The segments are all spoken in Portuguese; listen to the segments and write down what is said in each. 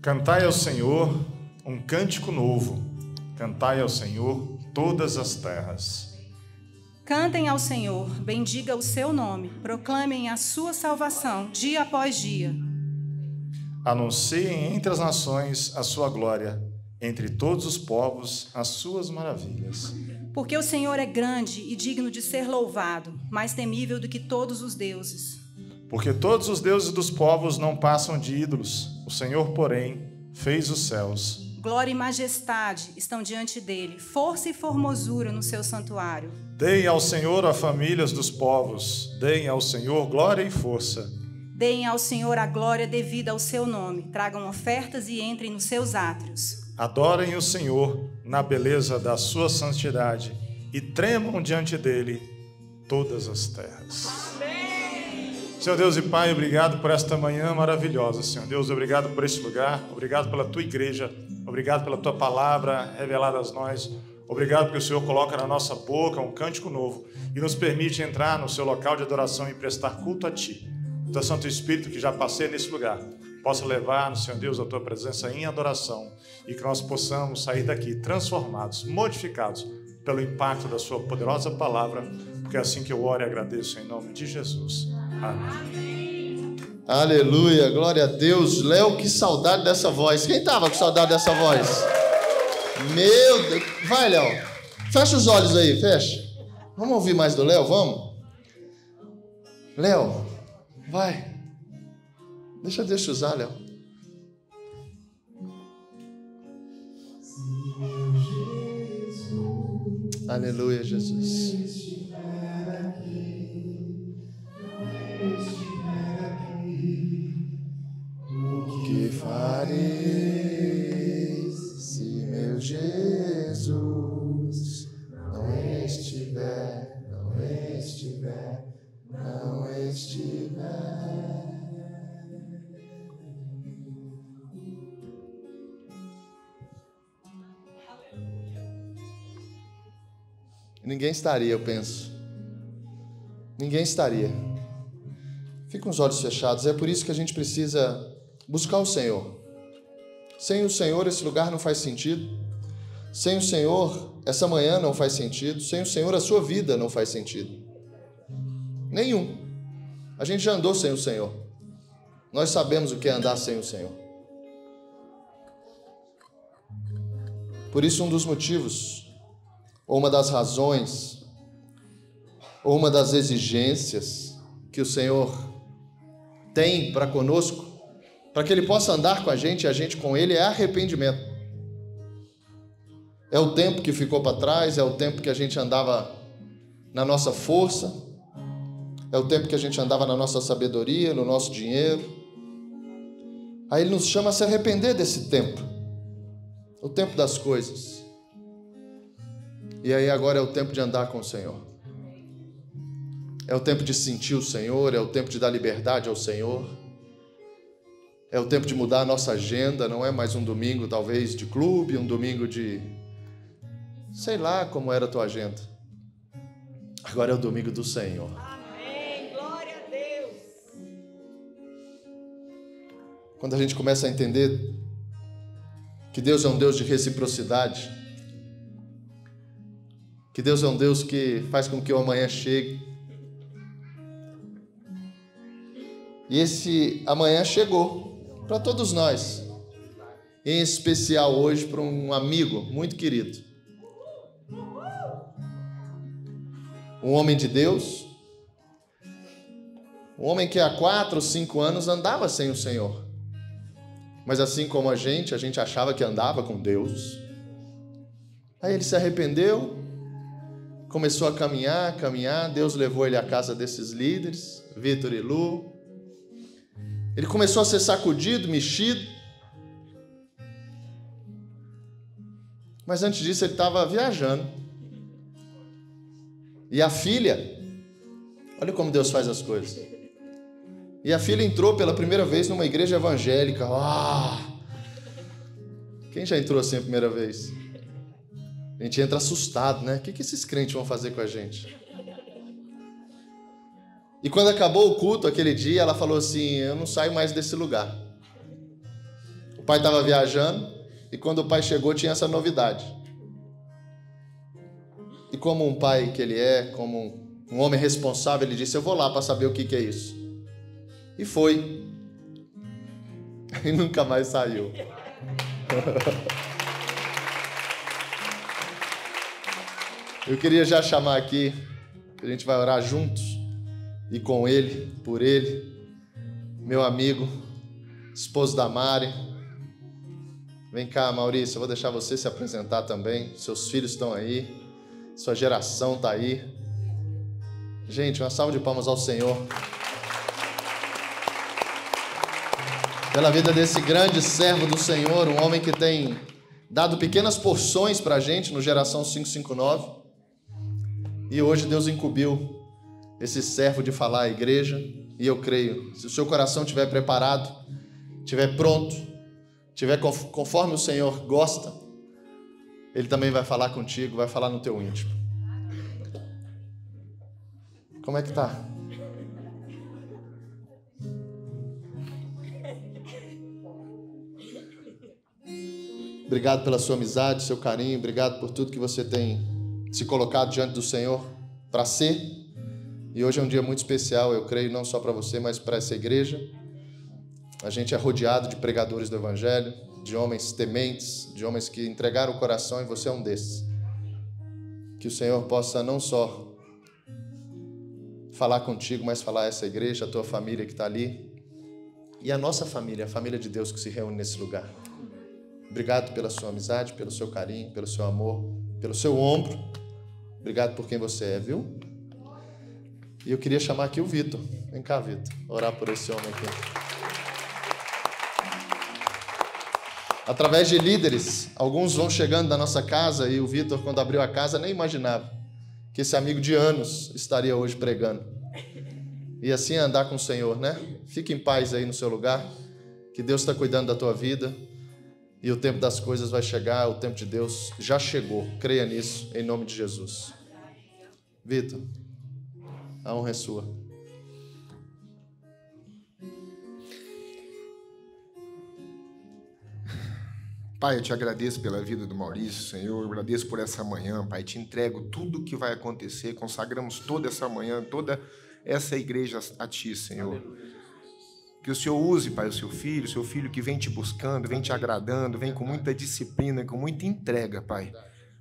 Cantai ao Senhor um cântico novo. Cantai ao Senhor todas as terras. Cantem ao Senhor, bendiga o seu nome, proclamem a sua salvação dia após dia. Anunciem entre as nações a sua glória, entre todos os povos as suas maravilhas. Porque o Senhor é grande e digno de ser louvado, mais temível do que todos os deuses. Porque todos os deuses dos povos não passam de ídolos, o Senhor, porém, fez os céus. Glória e majestade estão diante dele, força e formosura no seu santuário. Deem ao Senhor a famílias dos povos, deem ao Senhor glória e força. Deem ao Senhor a glória devida ao seu nome, tragam ofertas e entrem nos seus átrios. Adorem o Senhor na beleza da sua santidade e tremam diante dele todas as terras. Senhor Deus e Pai, obrigado por esta manhã maravilhosa, Senhor Deus, obrigado por esse lugar, obrigado pela Tua igreja, obrigado pela Tua palavra revelada a nós, obrigado porque o Senhor coloca na nossa boca um cântico novo e nos permite entrar no Seu local de adoração e prestar culto a Ti. O Teu Santo Espírito que já passei nesse lugar, possa levar, Senhor Deus, a Tua presença em adoração e que nós possamos sair daqui transformados, modificados pelo impacto da Sua poderosa palavra, porque é assim que eu oro e agradeço em nome de Jesus. Amém. Aleluia, glória a Deus. Léo, que saudade dessa voz. Quem estava com saudade dessa voz? Meu Deus. Vai, Léo. Fecha os olhos aí, fecha. Vamos ouvir mais do Léo, vamos? Léo, vai. Deixa Deus te usar, Léo. Aleluia, Jesus. O que farei se meu Jesus não estiver, não estiver, não estiver? Ninguém estaria, eu penso. Ninguém estaria. Fica com os olhos fechados. É por isso que a gente precisa buscar o Senhor. Sem o Senhor, esse lugar não faz sentido. Sem o Senhor, essa manhã não faz sentido. Sem o Senhor, a sua vida não faz sentido. Nenhum. A gente já andou sem o Senhor. Nós sabemos o que é andar sem o Senhor. Por isso, um dos motivos, ou uma das razões, ou uma das exigências que o Senhor tem para conosco, para que Ele possa andar com a gente e a gente com Ele, é arrependimento. É o tempo que ficou para trás, é o tempo que a gente andava na nossa força, é o tempo que a gente andava na nossa sabedoria, no nosso dinheiro. Aí Ele nos chama a se arrepender desse tempo, o tempo das coisas. E aí agora é o tempo de andar com o Senhor. É o tempo de sentir o Senhor, é o tempo de dar liberdade ao Senhor. É o tempo de mudar a nossa agenda, não é mais um domingo talvez de clube, um domingo de... sei lá como era a tua agenda. Agora é o domingo do Senhor. Amém, glória a Deus. Quando a gente começa a entender que Deus é um Deus de reciprocidade, que Deus é um Deus que faz com que o amanhã chegue. E esse amanhã chegou para todos nós, em especial hoje para um amigo muito querido, um homem de Deus, um homem que há 4 ou 5 anos andava sem o Senhor, mas assim como a gente achava que andava com Deus. Aí ele se arrependeu, começou a caminhar, Deus levou ele à casa desses líderes, Vitor e Lu. Ele começou a ser sacudido, mexido. Mas antes disso ele estava viajando. E a filha, olha como Deus faz as coisas. E a filha entrou pela primeira vez numa igreja evangélica. Quem já entrou assim a primeira vez? A gente entra assustado, né? O que esses crentes vão fazer com a gente? E quando acabou o culto aquele dia, ela falou assim: eu não saio mais desse lugar. O pai estava viajando e quando o pai chegou tinha essa novidade. E como um pai que ele é, como um homem responsável, ele disse: eu vou lá para saber o que é isso. E foi. E nunca mais saiu. Eu queria já chamar aqui, a gente vai orar juntos e com ele, por ele, meu amigo, esposo da Mari. Vem cá, Maurício, eu vou deixar você se apresentar também. Seus filhos estão aí, sua geração está aí. Gente, uma salva de palmas ao Senhor pela vida desse grande servo do Senhor, um homem que tem dado pequenas porções para a gente no Geração 559. E hoje Deus incumbiu esse servo de falar à igreja. E eu creio, se o seu coração estiver preparado, estiver pronto, estiver conforme o Senhor gosta, Ele também vai falar contigo, vai falar no teu íntimo. Como é que tá? Obrigado pela sua amizade, seu carinho, obrigado por tudo que você tem se colocado diante do Senhor para ser. E hoje é um dia muito especial, eu creio, não só para você, mas para essa igreja. A gente é rodeado de pregadores do Evangelho, de homens tementes, de homens que entregaram o coração, e você é um desses. Que o Senhor possa não só falar contigo, mas falar a essa igreja, a tua família que está ali, e a nossa família, a família de Deus que se reúne nesse lugar. Obrigado pela sua amizade, pelo seu carinho, pelo seu amor, pelo seu ombro. Obrigado por quem você é, viu? E eu queria chamar aqui o Vitor. Vem cá, Vitor, orar por esse homem aqui. Através de líderes, alguns vão chegando na nossa casa, e o Vitor, quando abriu a casa, nem imaginava que esse amigo de anos estaria hoje pregando. E assim andar com o Senhor, né? Fique em paz aí no seu lugar, que Deus está cuidando da tua vida, e o tempo das coisas vai chegar, o tempo de Deus já chegou. Creia nisso, em nome de Jesus. Vitor, a honra é sua. Pai, eu te agradeço pela vida do Maurício, Senhor. Eu agradeço por essa manhã, Pai. Te entrego tudo o que vai acontecer. Consagramos toda essa manhã, toda essa igreja a Ti, Senhor. Que o Senhor use, Pai, o seu filho que vem te buscando, vem te agradando, vem com muita disciplina, com muita entrega, Pai.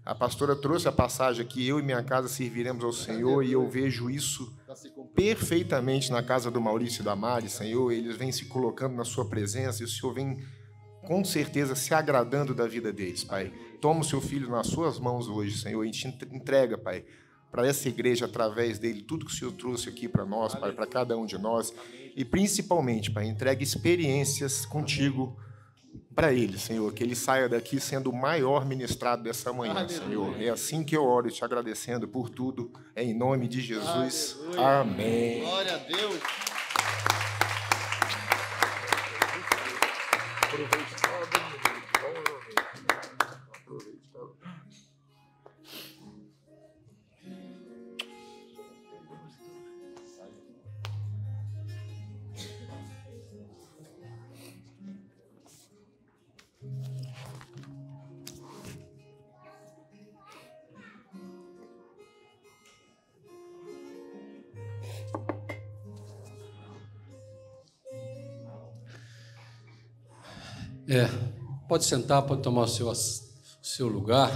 A pastora trouxe a passagem aqui: eu e minha casa serviremos ao Senhor, e eu vejo isso perfeitamente na casa do Maurício e da Mari, Senhor. Eles vêm se colocando na sua presença, e o Senhor vem com certeza se agradando da vida deles, Pai. Toma o seu filho nas suas mãos hoje, Senhor, e te entrega, Pai, para essa igreja, através dele, tudo que o Senhor trouxe aqui para nós, Pai, para cada um de nós. E principalmente, Pai, entrega experiências contigo para ele, Senhor, que ele saia daqui sendo o maior ministrado dessa manhã, Senhor. É assim que eu oro, te agradecendo por tudo, em nome de Jesus. Amém. Glória a Deus. Pode sentar, pode tomar o seu lugar.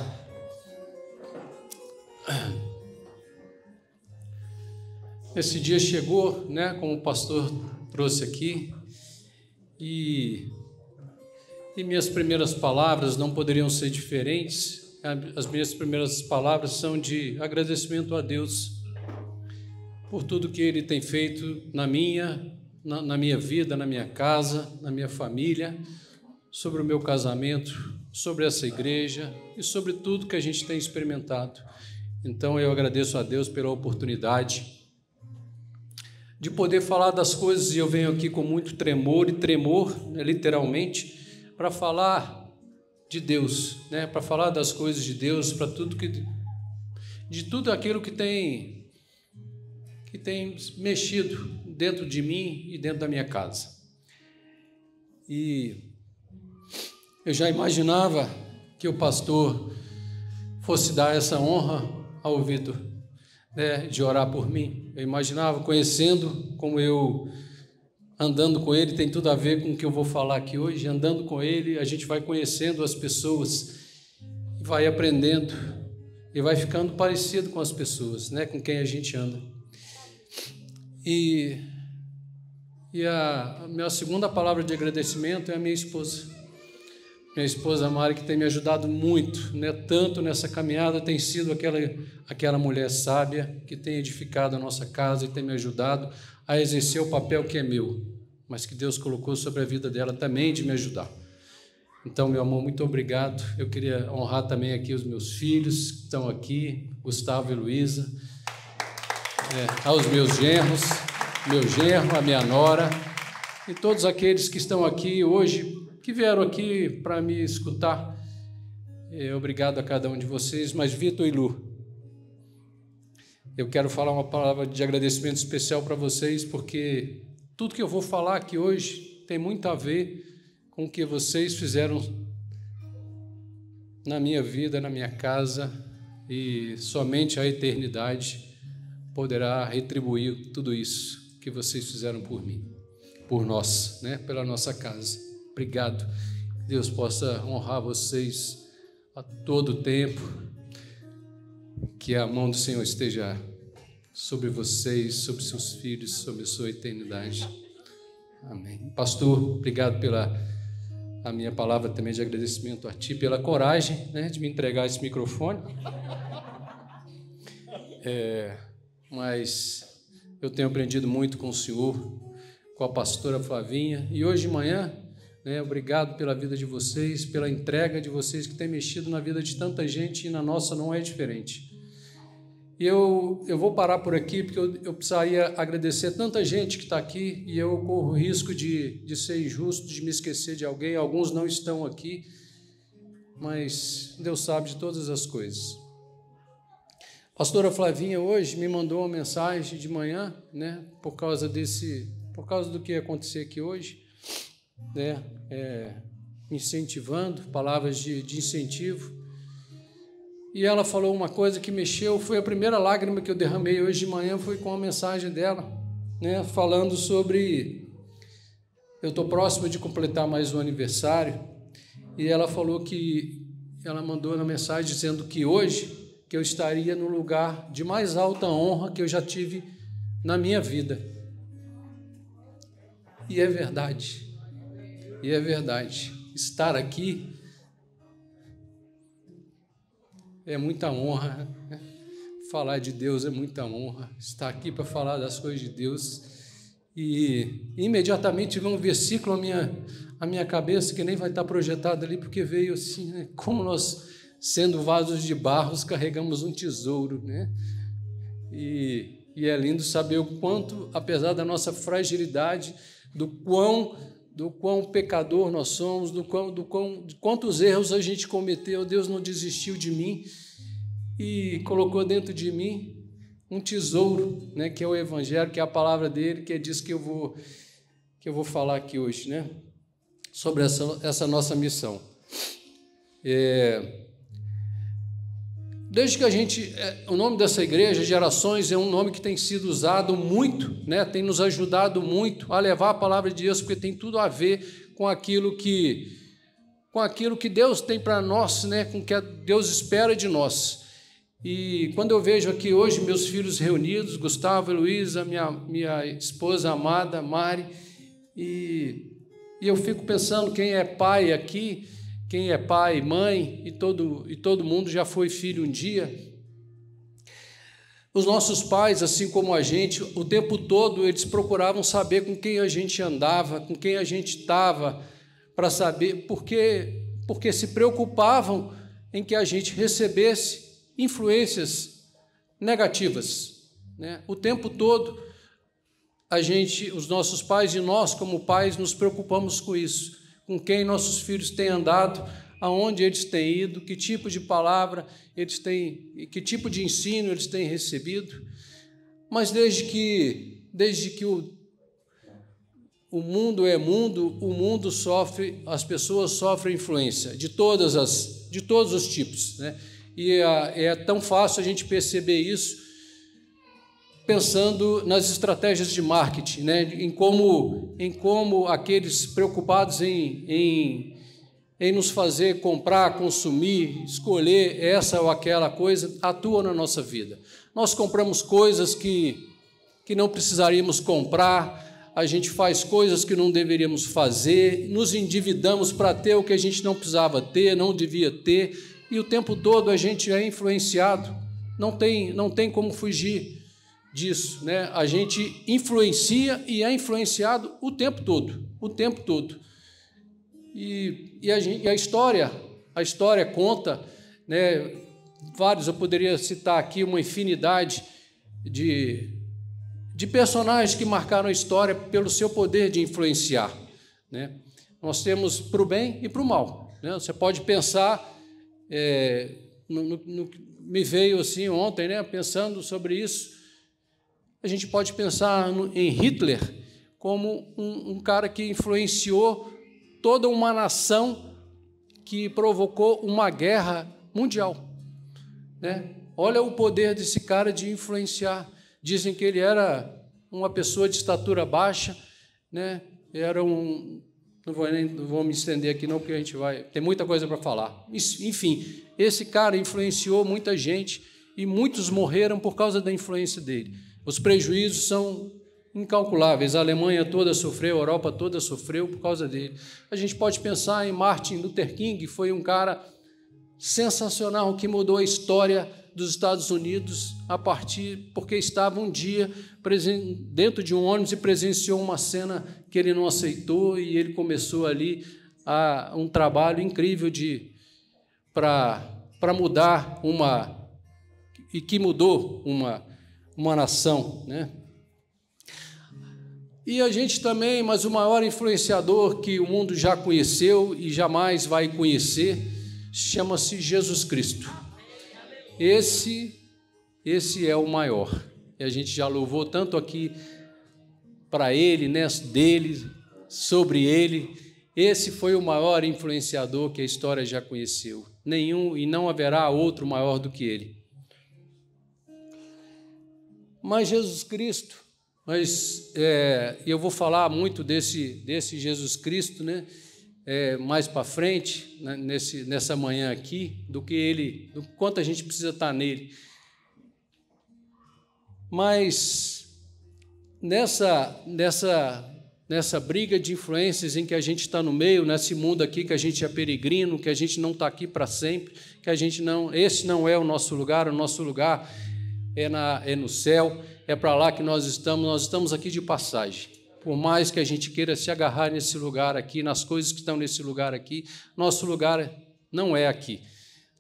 Esse dia chegou, né, como o pastor trouxe aqui, e minhas primeiras palavras não poderiam ser diferentes. As minhas primeiras palavras são de agradecimento a Deus por tudo que Ele tem feito na minha vida, na minha casa, na minha família, sobre o meu casamento, sobre essa igreja e sobre tudo que a gente tem experimentado. Então eu agradeço a Deus pela oportunidade de poder falar das coisas, e eu venho aqui com muito tremor, né, literalmente, para falar de Deus, né, para falar das coisas de Deus, para de tudo aquilo que tem mexido dentro de mim e dentro da minha casa. E Eu já imaginava que o pastor fosse dar essa honra ao Vitor, né, de orar por mim. Eu imaginava, conhecendo como eu, andando com ele, tem tudo a ver com o que eu vou falar aqui hoje. Andando com ele, a gente vai conhecendo as pessoas, vai aprendendo e vai ficando parecido com as pessoas, né, com quem a gente anda. E a minha segunda palavra de agradecimento é a minha esposa. Minha esposa Mari, que tem me ajudado muito, né? Tanto nessa caminhada, tem sido aquela mulher sábia que tem edificado a nossa casa e tem me ajudado a exercer o papel que é meu, mas que Deus colocou sobre a vida dela também de me ajudar. Então, meu amor, muito obrigado. Eu queria honrar também aqui os meus filhos que estão aqui, Gustavo e Luísa, aos meus genros, meu genro, a minha nora e todos aqueles que estão aqui hoje, que vieram aqui para me escutar. Obrigado a cada um de vocês. Mas Vitor e Lu, eu quero falar uma palavra de agradecimento especial para vocês, porque tudo que eu vou falar aqui hoje tem muito a ver com o que vocês fizeram na minha vida, na minha casa, e somente a eternidade poderá retribuir tudo isso que vocês fizeram por mim, por nós, né? Pela nossa casa. Obrigado. Deus possa honrar vocês a todo tempo, que a mão do Senhor esteja sobre vocês, sobre seus filhos, sobre a sua eternidade. Amém. Pastor, obrigado pela a minha palavra também de agradecimento a ti, pela coragem, né, de me entregar esse microfone. Mas eu tenho aprendido muito com o senhor, com a pastora Flavinha, e hoje de manhã, obrigado pela vida de vocês, pela entrega de vocês que tem mexido na vida de tanta gente, e na nossa não é diferente. E eu vou parar por aqui, porque eu precisaria agradecer tanta gente que está aqui, e eu corro o risco de ser injusto, de me esquecer de alguém. Alguns não estão aqui, mas Deus sabe de todas as coisas. A pastora Flavinha hoje me mandou uma mensagem de manhã, né, por causa do que ia acontecer aqui hoje, incentivando, palavras de incentivo. E ela falou uma coisa que mexeu, foi a primeira lágrima que eu derramei hoje de manhã, foi com a mensagem dela, né, falando sobre... Eu estou próximo de completar mais um aniversário, e ela falou que... Ela mandou na mensagem dizendo que hoje, que eu estaria no lugar de mais alta honra que eu já tive na minha vida. E é verdade. E é verdade. Estar aqui é muita honra, né? Falar de Deus é muita honra. Estar aqui para falar das coisas de Deus. E imediatamente veio um versículo à minha cabeça, que nem vai estar projetado ali, porque veio assim, né? Como nós, sendo vasos de barros, carregamos um tesouro, né? E é lindo saber o quanto, apesar da nossa fragilidade, do quão pecador nós somos, de quantos erros a gente cometeu, Deus não desistiu de mim e colocou dentro de mim um tesouro, né, que é o Evangelho, que é a palavra dele, que é disso que eu vou falar aqui hoje, né, sobre essa nossa missão. Desde que o nome dessa igreja, Gerações, é um nome que tem sido usado muito, né? Tem nos ajudado muito a levar a palavra de Deus, porque tem tudo a ver com aquilo que Deus tem para nós, né? Com o que Deus espera de nós. E quando eu vejo aqui hoje meus filhos reunidos, Gustavo e Luísa, minha esposa amada, Mari, e eu fico pensando, quem é pai aqui, quem é pai, mãe, e todo mundo já foi filho um dia. Os nossos pais, assim como a gente, o tempo todo eles procuravam saber com quem a gente andava, com quem a gente estava, para saber, porque se preocupavam em que a gente recebesse influências negativas, né? O tempo todo os nossos pais e nós como pais nos preocupamos com isso. Com quem nossos filhos têm andado, aonde eles têm ido, que tipo de palavra eles têm, que tipo de ensino eles têm recebido. Mas desde que o mundo é mundo, o mundo sofre, as pessoas sofrem influência de todos os tipos, né? E é tão fácil a gente perceber isso pensando nas estratégias de marketing, né? Em como aqueles preocupados em nos fazer comprar, consumir, escolher essa ou aquela coisa atuam na nossa vida. Nós compramos coisas que não precisaríamos comprar, a gente faz coisas que não deveríamos fazer, nos endividamos para ter o que a gente não precisava ter, não devia ter, e o tempo todo a gente é influenciado, não tem como fugir disso, né? A gente influencia e é influenciado o tempo todo. E a história conta, né? Eu poderia citar aqui uma infinidade de personagens que marcaram a história pelo seu poder de influenciar, né? Nós temos para o bem e para o mal, né? Você pode pensar, me veio assim ontem, né, pensando sobre isso, a gente pode pensar em Hitler como um cara que influenciou toda uma nação, que provocou uma guerra mundial, né? Olha o poder desse cara de influenciar. Dizem que ele era uma pessoa de estatura baixa, né? Não vou me estender aqui não, porque tem muita coisa para falar. Enfim, esse cara influenciou muita gente e muitos morreram por causa da influência dele. Os prejuízos são incalculáveis. A Alemanha toda sofreu, a Europa toda sofreu por causa dele. A gente pode pensar em Martin Luther King, que foi um cara sensacional, que mudou a história dos Estados Unidos porque estava um dia dentro de um ônibus e presenciou uma cena que ele não aceitou, e ele começou ali um trabalho incrível para mudar e que mudou uma nação, né? E a gente também, mas o maior influenciador que o mundo já conheceu e jamais vai conhecer, chama-se Jesus Cristo. Esse é o maior. E a gente já louvou tanto aqui para ele, né, dele, sobre ele. Esse foi o maior influenciador que a história já conheceu. Nenhum, e não haverá outro maior do que ele. Mas Jesus Cristo, eu vou falar muito desse Jesus Cristo, né? Mais para frente, né, nessa manhã aqui, do quanto a gente precisa estar nele. Mas nessa briga de influências em que a gente está no meio, nesse mundo aqui que a gente é peregrino, que a gente não está aqui para sempre, esse não é o nosso lugar é no céu, é para lá que nós estamos aqui de passagem. Por mais que a gente queira se agarrar nesse lugar aqui, nas coisas que estão nesse lugar aqui, nosso lugar não é aqui,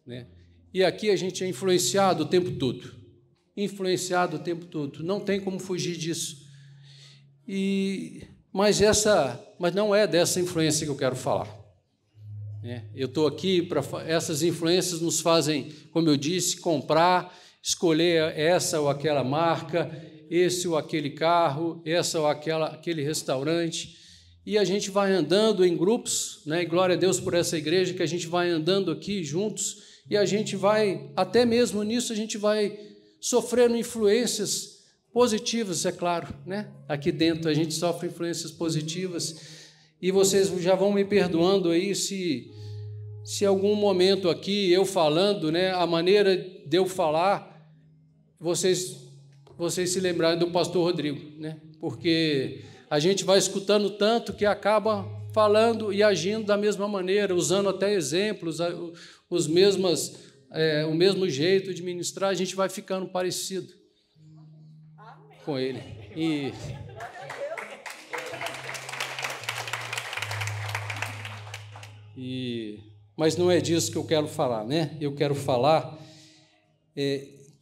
né? E aqui a gente é influenciado o tempo todo, não tem como fugir disso. Mas não é dessa influência que eu quero falar, né? Eu estou aqui essas influências nos fazem, como eu disse, comprar, escolher essa ou aquela marca, esse ou aquele carro, essa ou aquele restaurante, e a gente vai andando em grupos, né? E glória a Deus por essa igreja, que a gente vai andando aqui juntos, e a gente vai, até mesmo nisso, a gente vai sofrendo influências positivas, é claro, né? Aqui dentro a gente sofre influências positivas, e vocês já vão me perdoando aí se algum momento aqui eu falando, né, a maneira de eu falar, vocês se lembrarem do pastor Rodrigo, né? Porque a gente vai escutando tanto que acaba falando e agindo da mesma maneira, usando até exemplos, o mesmo jeito de ministrar, a gente vai ficando parecido com ele. Mas não é disso que eu quero falar, né? Eu quero falar...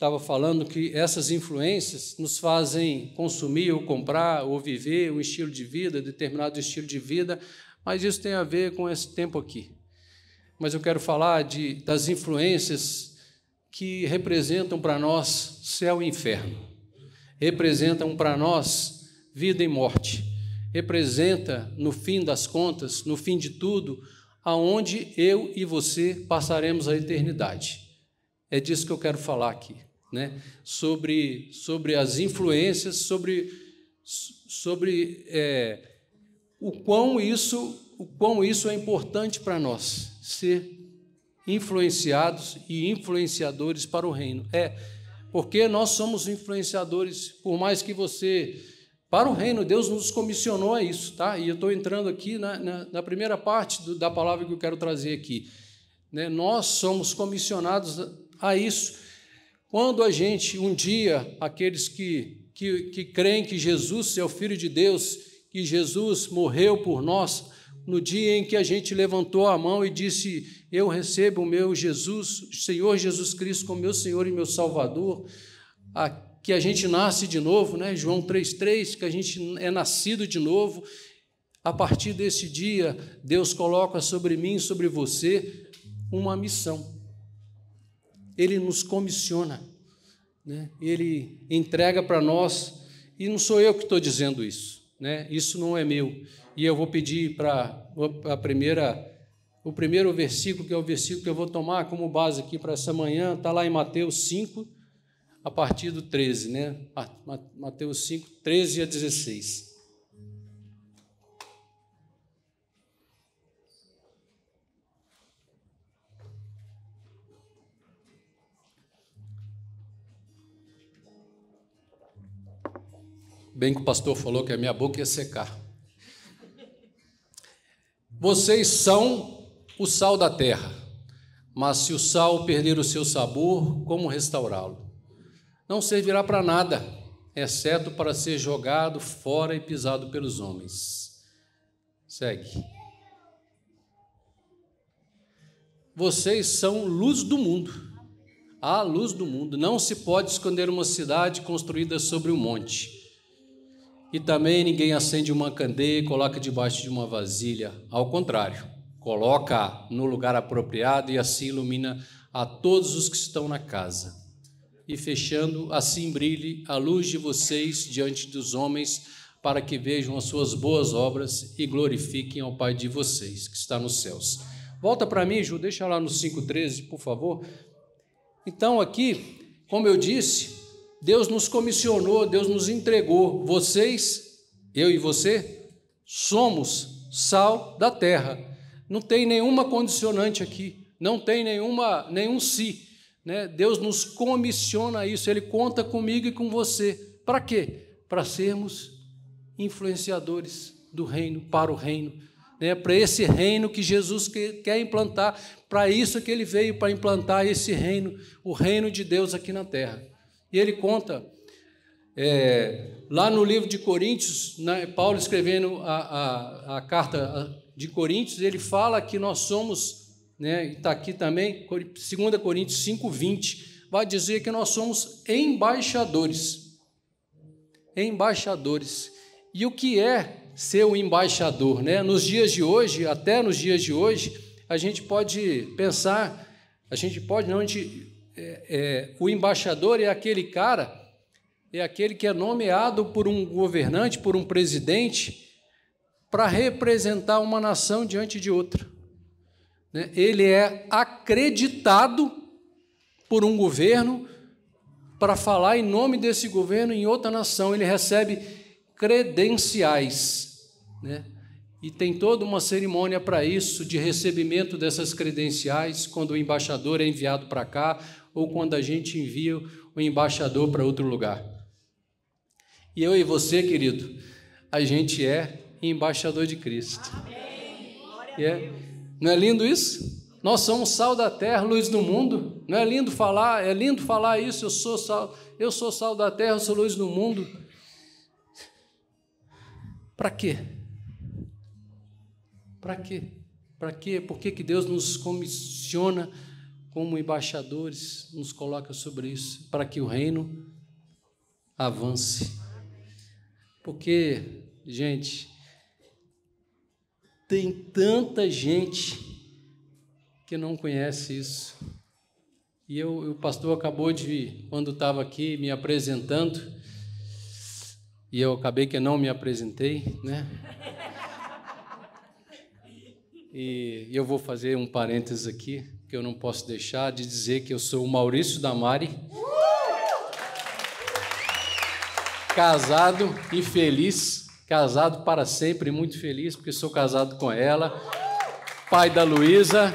Estava falando que essas influências nos fazem consumir ou comprar ou viver um estilo de vida, determinado estilo de vida, mas isso tem a ver com esse tempo aqui. Mas eu quero falar das influências que representam para nós céu e inferno, representam para nós vida e morte, representa, no fim das contas, no fim de tudo, aonde eu e você passaremos a eternidade. É disso que eu quero falar aqui, né? Sobre as influências, sobre o quão isso é importante para nós, ser influenciados e influenciadores para o reino. Porque nós somos influenciadores, por mais que você... Para o reino, Deus nos comissionou a isso, tá? E eu estou entrando aqui na primeira parte da palavra que eu quero trazer aqui, né? Nós somos comissionados a isso. Quando a gente, um dia, aqueles que creem que Jesus é o Filho de Deus, que Jesus morreu por nós, no dia em que a gente levantou a mão e disse: eu recebo o meu Jesus, Senhor Jesus Cristo, como meu Senhor e meu Salvador, que a gente nasce de novo, né? João 3,3, que a gente é nascido de novo. A partir desse dia, Deus coloca sobre mim e sobre você uma missão. Ele nos comissiona, né? Ele entrega para nós, e não sou eu que estou dizendo isso, né? Isso não é meu. E eu vou pedir para o primeiro versículo, que é o versículo que eu vou tomar como base aqui para essa manhã, está lá em Mateus 5, a partir do 13, né? Mateus 5, 13 a 16. Bem que o pastor falou que a minha boca ia secar. Vocês são o sal da terra, mas se o sal perder o seu sabor, como restaurá-lo? Não servirá para nada, exceto para ser jogado fora e pisado pelos homens. Segue. Vocês são luz do mundo, a luz do mundo. Não se pode esconder uma cidade construída sobre um monte. E também ninguém acende uma candeia e coloca debaixo de uma vasilha. Ao contrário, coloca no lugar apropriado e assim ilumina a todos os que estão na casa. E fechando, assim brilhe a luz de vocês diante dos homens, para que vejam as suas boas obras e glorifiquem ao Pai de vocês, que está nos céus. Volta para mim, Ju, deixa lá no 5,13, por favor. Então, aqui, como eu disse, Deus nos comissionou, Deus nos entregou. Vocês, eu e você, somos sal da terra. Não tem nenhuma condicionante aqui, não tem nenhum si, né? Deus nos comissiona isso, Ele conta comigo e com você. Para quê? Para sermos influenciadores do reino, para o reino, né? Para esse reino que Jesus quer implantar, para isso que Ele veio, para implantar esse reino, o reino de Deus aqui na terra. E ele conta, lá no livro de Coríntios, né, Paulo escrevendo a carta de Coríntios, ele fala que nós somos, né, está aqui também, 2 Coríntios 5,20, vai dizer que nós somos embaixadores. Embaixadores. E o que é ser um embaixador, né? Nos dias de hoje, até nos dias de hoje, a gente pode pensar, o embaixador é aquele cara, é aquele que é nomeado por um governante, por um presidente, para representar uma nação diante de outra, né? Ele é acreditado por um governo para falar em nome desse governo em outra nação. Ele recebe credenciais, né? E tem toda uma cerimônia para isso, de recebimento dessas credenciais, quando o embaixador é enviado para cá, ou quando a gente envia o embaixador para outro lugar. E eu e você, querido, a gente é embaixador de Cristo. Não é lindo isso? Nós somos sal da terra, luz do mundo. Não é lindo falar? É lindo falar isso, eu sou sal da terra, eu sou luz do mundo. Para quê? Para quê? Para quê? Por que Deus nos comissiona como embaixadores, nos coloca sobre isso? Para que o reino avance. Porque, gente, tem tanta gente que não conhece isso. E o pastor acabou de, quando estava aqui me apresentando, e eu acabei que não me apresentei, né? E eu vou fazer um parênteses aqui, que eu não posso deixar de dizer que eu sou o Maurício Damari, casado e feliz, casado para sempre, muito feliz, porque sou casado com ela, pai da Luísa.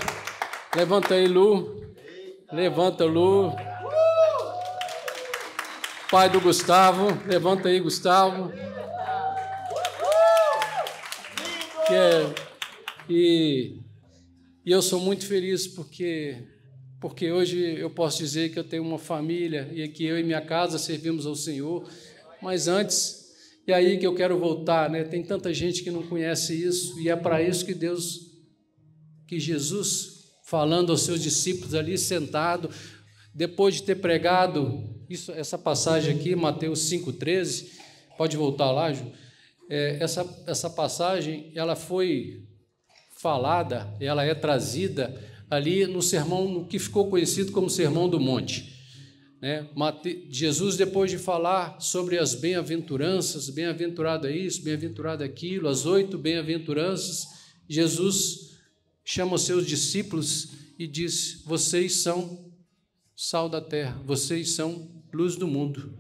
Levanta aí, Lu. Levanta, Lu. Pai do Gustavo. Levanta aí, Gustavo. E eu sou muito feliz porque hoje eu posso dizer que eu tenho uma família e que eu e minha casa servimos ao Senhor. Mas antes, e aí que eu quero voltar, né? Tem tanta gente que não conhece isso, e é para isso que Jesus, falando aos seus discípulos ali sentado, depois de ter pregado essa passagem aqui, Mateus 5,13, pode voltar lá, Ju? Essa passagem, ela foi falada, ela é trazida ali no sermão, no que ficou conhecido como Sermão do Monte. Jesus, depois de falar sobre as bem-aventuranças, bem-aventurado é isso, bem-aventurado é aquilo, as 8 bem-aventuranças, Jesus chama os seus discípulos e diz: vocês são sal da terra, vocês são luz do mundo.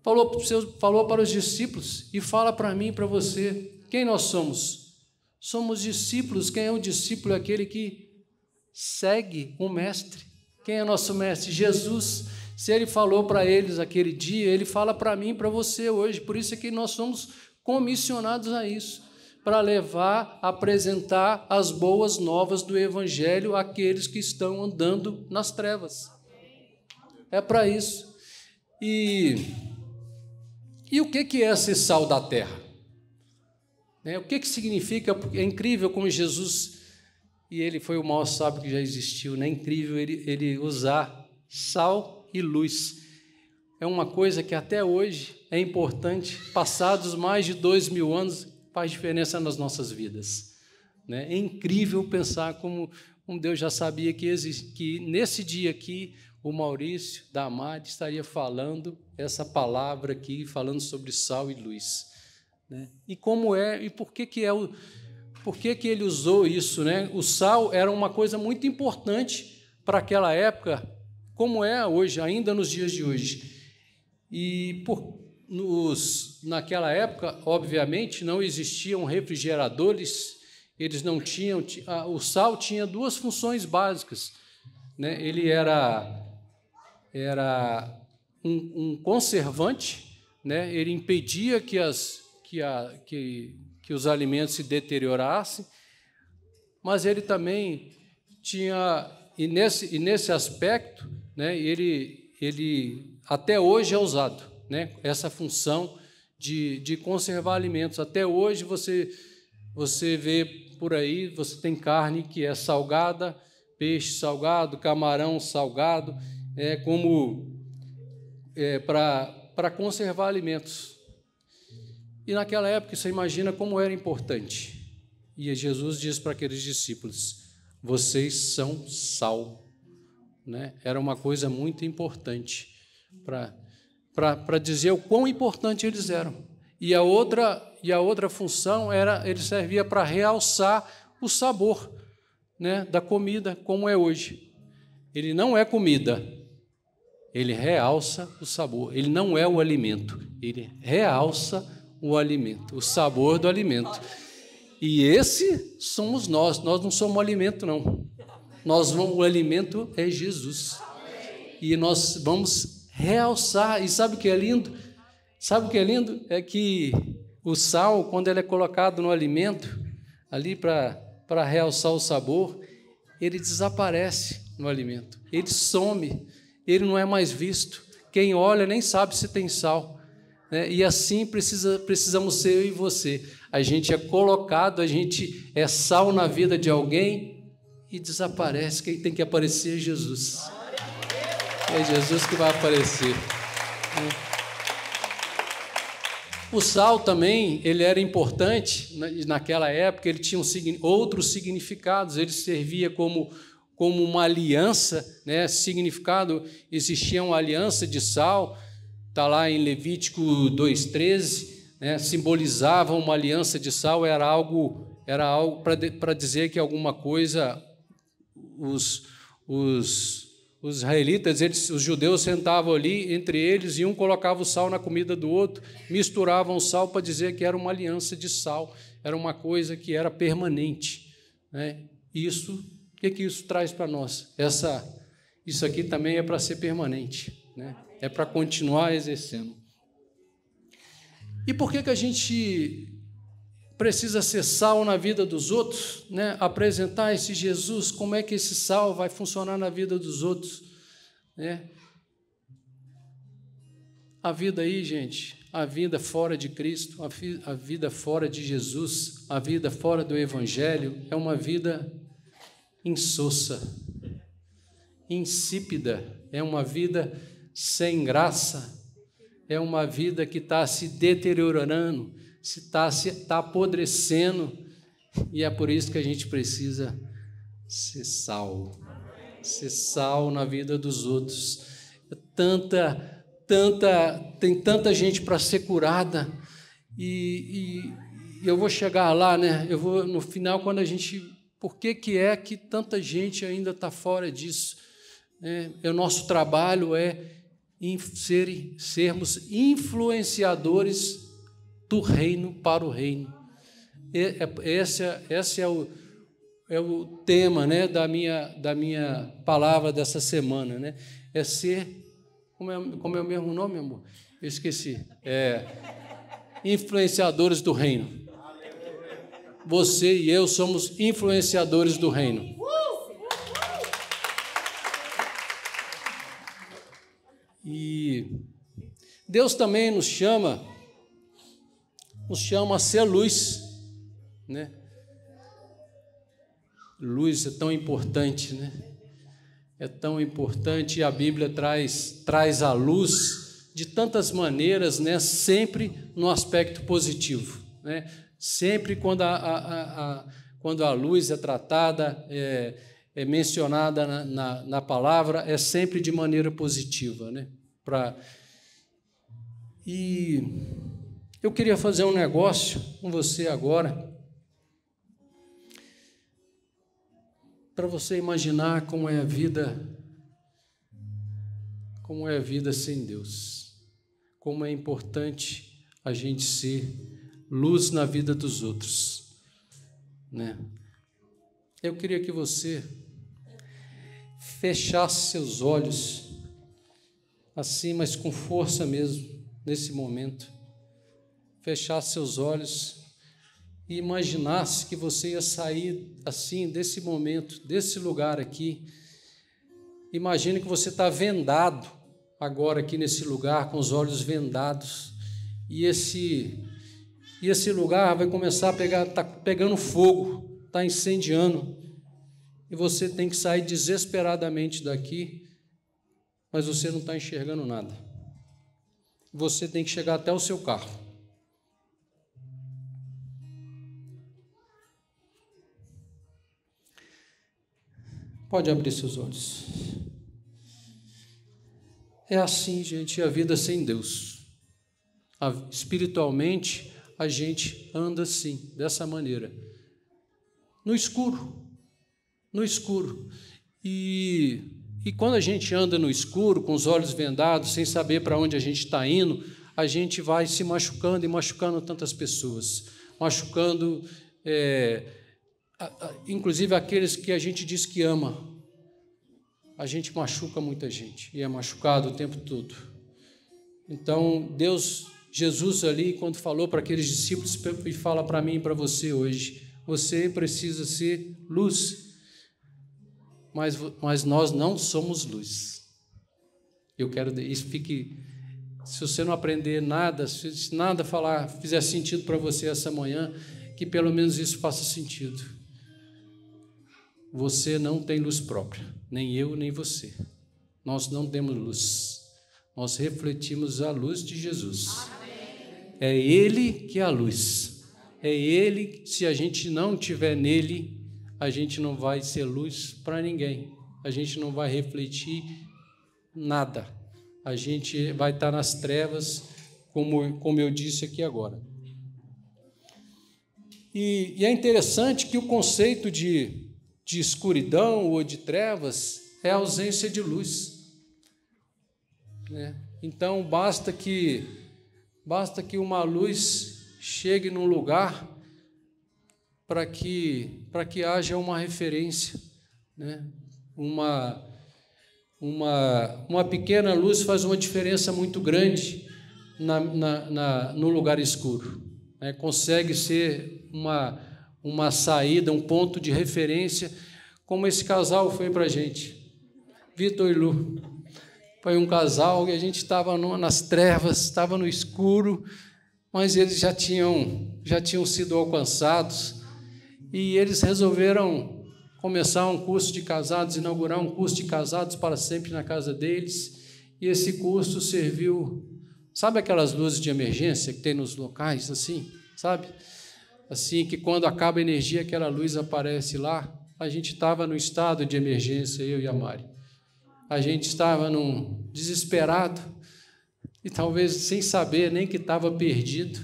Falou para os discípulos e fala para mim e para você: quem nós somos? Somos discípulos. Quem é o discípulo? É aquele que segue o mestre. Quem é nosso mestre? Jesus. Se ele falou para eles aquele dia, ele fala para mim e para você hoje. Por isso é que nós somos comissionados a isso, para levar, apresentar as boas novas do Evangelho àqueles que estão andando nas trevas. É para isso. E o que é ser sal da terra? O que significa? É incrível como Jesus, e ele foi o maior sábio que já existiu, né? É incrível ele usar sal e luz. É uma coisa que até hoje é importante, passados mais de 2000 anos, faz diferença nas nossas vidas. É incrível pensar como Deus já sabia que nesse dia aqui o Maurício Damari estaria falando essa palavra aqui, falando sobre sal e luz. E como é, e por que ele usou isso, né? O sal era uma coisa muito importante para aquela época, como é hoje, ainda nos dias de hoje. E naquela época, obviamente, não existiam refrigeradores, eles não tinham. O sal tinha 2 funções básicas, né? Ele era um conservante, né? Ele impedia que os alimentos se deteriorassem, mas ele também tinha, e nesse aspecto, né, ele até hoje é usado, né, essa função de conservar alimentos. Até hoje você vê por aí, você tem carne que é salgada, peixe salgado, camarão salgado, para conservar alimentos. E naquela época, você imagina como era importante. E Jesus diz para aqueles discípulos: vocês são sal. Né? Era uma coisa muito importante para dizer o quão importante eles eram. E a outra função ele servia para realçar o sabor, né, da comida, como é hoje. Ele não é comida, ele realça o sabor. Ele não é o alimento, ele realça o alimento, o sabor do alimento. E esse somos nós não somos o alimento, não. O alimento é Jesus. E nós vamos realçar. E sabe o que é lindo? Sabe o que é lindo? É que o sal, quando ele é colocado no alimento, ali para realçar o sabor, ele desaparece no alimento. Ele some, ele não é mais visto. Quem olha nem sabe se tem sal. E assim precisamos ser eu e você. A gente é colocado, a gente é sal na vida de alguém e desaparece. Quem tem que aparecer é Jesus. É Jesus que vai aparecer. O sal também, ele era importante naquela época, ele tinha outros significados, ele servia como uma aliança, né? Significado, existia uma aliança de sal, está lá em Levítico 2,13, né, simbolizava uma aliança de sal, era algo para dizer que alguma coisa, os israelitas, os judeus sentavam ali entre eles e um colocava o sal na comida do outro, misturavam o sal para dizer que era uma aliança de sal, era uma coisa que era permanente, né? Isso, o que isso traz para nós? Isso aqui também é para ser permanente, né? É para continuar exercendo. E por que a gente precisa ser sal na vida dos outros, né? Apresentar esse Jesus, como é que esse sal vai funcionar na vida dos outros, né? A vida aí, gente, a vida fora de Cristo, a vida fora de Jesus, a vida fora do Evangelho é uma vida insossa, insípida, é uma vida sem graça, é uma vida que está se deteriorando, está apodrecendo, e é por isso que a gente precisa ser sal na vida dos outros. Tem tanta gente para ser curada, e eu vou chegar lá, né? Eu vou no final, quando a gente, por que que tanta gente ainda está fora disso? O nosso trabalho é sermos influenciadores do reino para o reino. Esse é o tema, né, da minha palavra dessa semana, né? É ser, como é o mesmo nome, amor? Eu esqueci. Influenciadores do reino. Você e eu somos influenciadores do reino. E Deus também nos chama a ser luz, né? Luz é tão importante, né? É tão importante, e a Bíblia traz a luz de tantas maneiras, né? Sempre no aspecto positivo, né? Sempre quando a luz é tratada, é mencionada na palavra, é sempre de maneira positiva, né? E eu queria fazer um negócio com você agora, para você imaginar como é a vida sem Deus, como é importante a gente ser luz na vida dos outros, né? Eu queria que você fechasse seus olhos, assim, mas com força mesmo, nesse momento. Fechasse seus olhos e imaginasse que você ia sair assim desse momento, desse lugar aqui. Imagine que você está vendado agora aqui nesse lugar, com os olhos vendados, e esse lugar vai começar a pegar, está pegando fogo, está incendiando, e você tem que sair desesperadamente daqui, mas você não está enxergando nada. Você tem que chegar até o seu carro. Pode abrir seus olhos. É assim, gente, a vida sem Deus. Espiritualmente, a gente anda assim, dessa maneira. No escuro. No escuro. E quando a gente anda no escuro, com os olhos vendados, sem saber para onde a gente está indo, a gente vai se machucando e machucando tantas pessoas. Machucando... inclusive aqueles que a gente diz que ama, a gente machuca muita gente, e é machucado o tempo todo. Então, Jesus ali, quando falou para aqueles discípulos, e fala para mim e para você hoje, você precisa ser luz, mas nós não somos luz. Eu quero que isso fique, se você não aprender nada, se nada fizer sentido para você essa manhã, que pelo menos isso faça sentido. Você não tem luz própria, nem eu, nem você. Nós não temos luz. Nós refletimos a luz de Jesus. Amém. É Ele que é a luz. É Ele, se a gente não estiver nele, a gente não vai ser luz para ninguém. A gente não vai refletir nada. a gente vai estar nas trevas, como eu disse aqui agora. E é interessante que o conceito de escuridão ou de trevas é a ausência de luz, né? Então, basta que uma luz chegue num lugar para que haja uma referência, né? Uma pequena luz faz uma diferença muito grande no lugar escuro, né? Consegue ser uma saída, um ponto de referência, como esse casal foi para a gente, Vitor e Lu. Foi um casal que a gente estava nas trevas, estava no escuro, mas eles já tinham sido alcançados, e eles resolveram começar um curso de casados, inaugurar um curso de casados para sempre na casa deles, e esse curso serviu, sabe aquelas luzes de emergência que tem nos locais, assim, sabe? Assim, que quando acaba a energia, aquela luz aparece lá. A gente estava no estado de emergência, eu e a Mari. A gente estava desesperado, e talvez sem saber nem que estava perdido,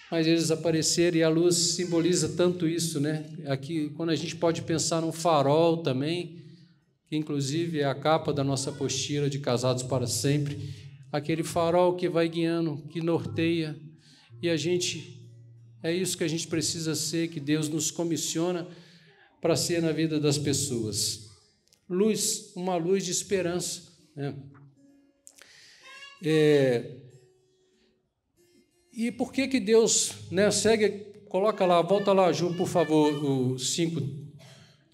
mas eles apareceram, e a luz simboliza tanto isso, né? Aqui, quando a gente pode pensar num farol também, que inclusive é a capa da nossa apostila de Casados para Sempre, aquele farol que vai guiando, que norteia, e é isso que a gente precisa ser, que Deus nos comissiona para ser na vida das pessoas. Luz, uma luz de esperança, né? E por que Deus, né, coloca lá, volta lá, Ju, por favor, o 5,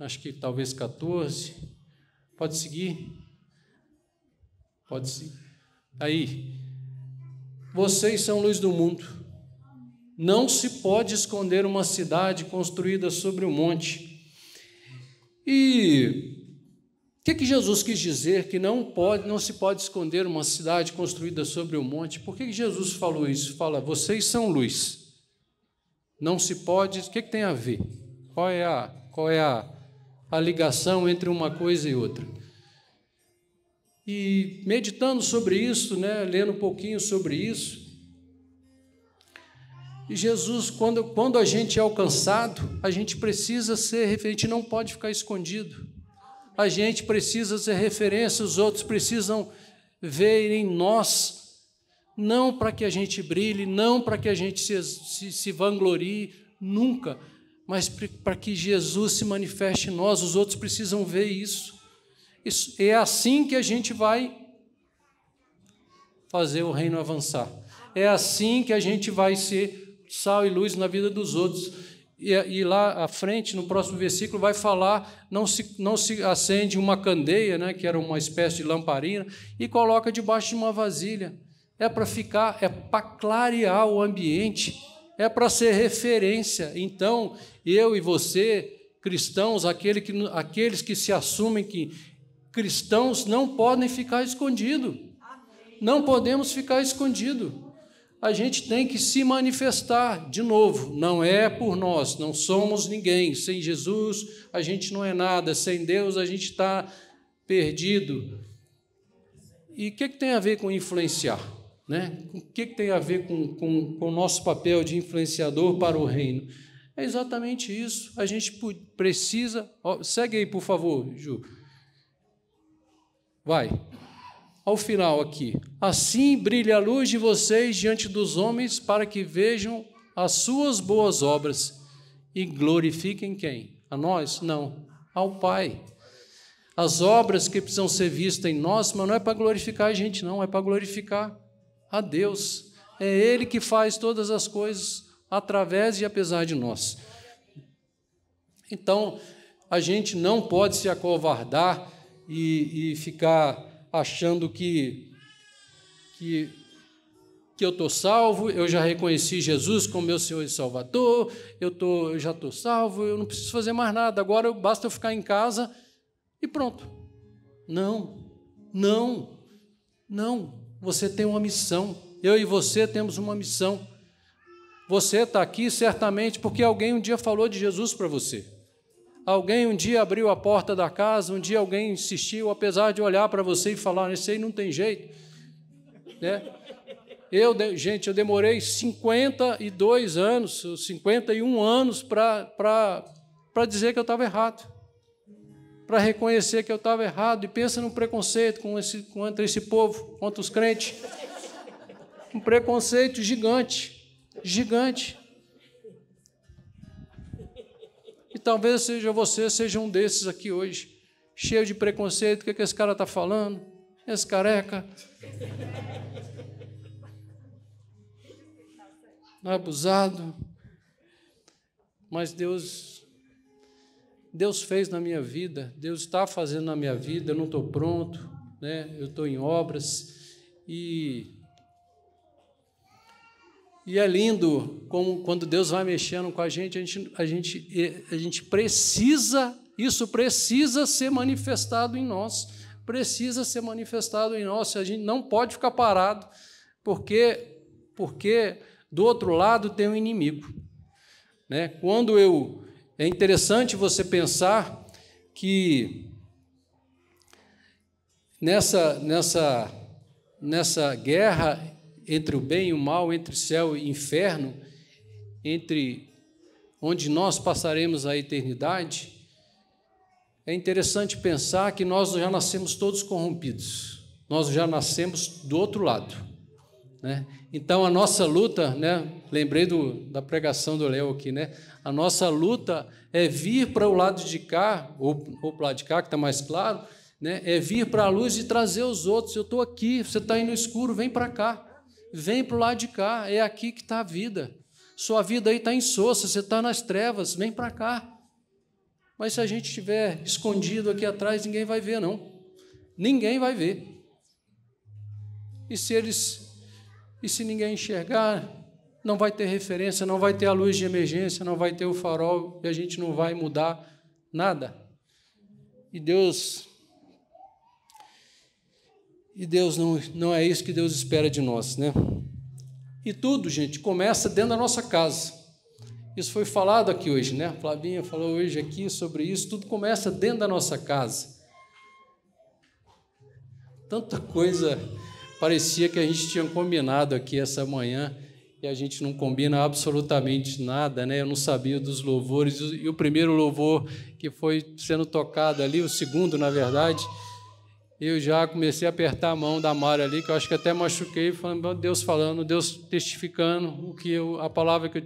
acho que talvez 14, pode seguir? Pode seguir. Aí, vocês são luz do mundo. Não se pode esconder uma cidade construída sobre um monte. E o que Jesus quis dizer que não se pode esconder uma cidade construída sobre um monte? Por que Jesus falou isso? Fala, vocês são luz. Não se pode... O que tem a ver? Qual é a ligação entre uma coisa e outra? E meditando sobre isso, né, lendo um pouquinho sobre isso, e Jesus, quando a gente é alcançado, a gente precisa ser referente, não pode ficar escondido. A gente precisa ser referência, os outros precisam ver em nós, não para que a gente brilhe, não para que a gente se vanglorie, nunca, mas para que Jesus se manifeste em nós, os outros precisam ver isso. É assim que a gente vai fazer o reino avançar. É assim que a gente vai ser sal e luz na vida dos outros. E lá à frente, no próximo versículo, vai falar, não se acende uma candeia, né, que era uma espécie de lamparina, e coloca debaixo de uma vasilha. É para clarear o ambiente, é para ser referência. Então, eu e você, cristãos, aqueles que se assumem que cristãos, não podem ficar escondidos. Não podemos ficar escondidos. A gente tem que se manifestar, de novo, não é por nós, não somos ninguém. Sem Jesus, a gente não é nada. Sem Deus, a gente está perdido. E o que tem a ver com influenciar? Né? O que tem a ver com o nosso papel de influenciador para o reino? É exatamente isso. A gente precisa... Segue aí, por favor, Ju. Vai. Ao final aqui, assim brilhe a luz de vocês diante dos homens, para que vejam as suas boas obras e glorifiquem quem? A nós? Não, ao Pai. As obras que precisam ser vistas em nós, mas não é para glorificar a gente, não, é para glorificar a Deus. É Ele que faz todas as coisas através e apesar de nós. Então, a gente não pode se acovardar e ficar achando que eu estou salvo, eu já reconheci Jesus como meu Senhor e Salvador, eu já estou salvo, eu não preciso fazer mais nada, agora basta eu ficar em casa e pronto. Não, você tem uma missão, eu e você temos uma missão. Você está aqui certamente porque alguém um dia falou de Jesus para você. Alguém um dia abriu a porta da casa, um dia alguém insistiu, apesar de olhar para você e falar, esse aí não tem jeito, né? Gente, eu demorei 52 anos, 51 anos para dizer que eu estava errado, para reconhecer que eu estava errado. E pensa no preconceito contra esse povo, contra os crentes. Um preconceito gigante, gigante. E talvez você seja um desses aqui hoje, cheio de preconceito. O que esse cara está falando? Esse careca. Abusado. Mas Deus fez na minha vida, Deus está fazendo na minha vida. Eu não estou pronto, né? Eu estou em obras. E é lindo como quando Deus vai mexendo com a gente precisa, isso precisa ser manifestado em nós, precisa ser manifestado em nós. A gente não pode ficar parado, porque do outro lado tem um inimigo, né? É interessante você pensar que nessa guerra entre o bem e o mal, entre céu e inferno, entre onde nós passaremos a eternidade, é interessante pensar que nós já nascemos todos corrompidos, nós já nascemos do outro lado, né? Então a nossa luta, né? Lembrei da pregação do Léo aqui, né? A nossa luta é vir para o lado de cá, ou para o lado de cá, que está mais claro, né? É vir para a luz e trazer os outros. Eu estou aqui, você está aí no escuro, vem para cá. Vem para o lado de cá, é aqui que está a vida. Sua vida aí está insossa, você está nas trevas, vem para cá. Mas se a gente estiver escondido aqui atrás, ninguém vai ver, não. Ninguém vai ver. E se ninguém enxergar, não vai ter referência, não vai ter a luz de emergência, não vai ter o farol, e a gente não vai mudar nada. E Deus não é isso que Deus espera de nós, né? E tudo, gente, começa dentro da nossa casa. Isso foi falado aqui hoje, né? A Flavinha falou hoje aqui sobre isso. Tudo começa dentro da nossa casa. Tanta coisa parecia que a gente tinha combinado aqui essa manhã e a gente não combina absolutamente nada, né? Eu não sabia dos louvores. E o primeiro louvor que foi sendo tocado ali, o segundo, na verdade, eu já comecei a apertar a mão da Mari ali, que eu acho que até machuquei, falando, Deus falando, Deus testificando a palavra que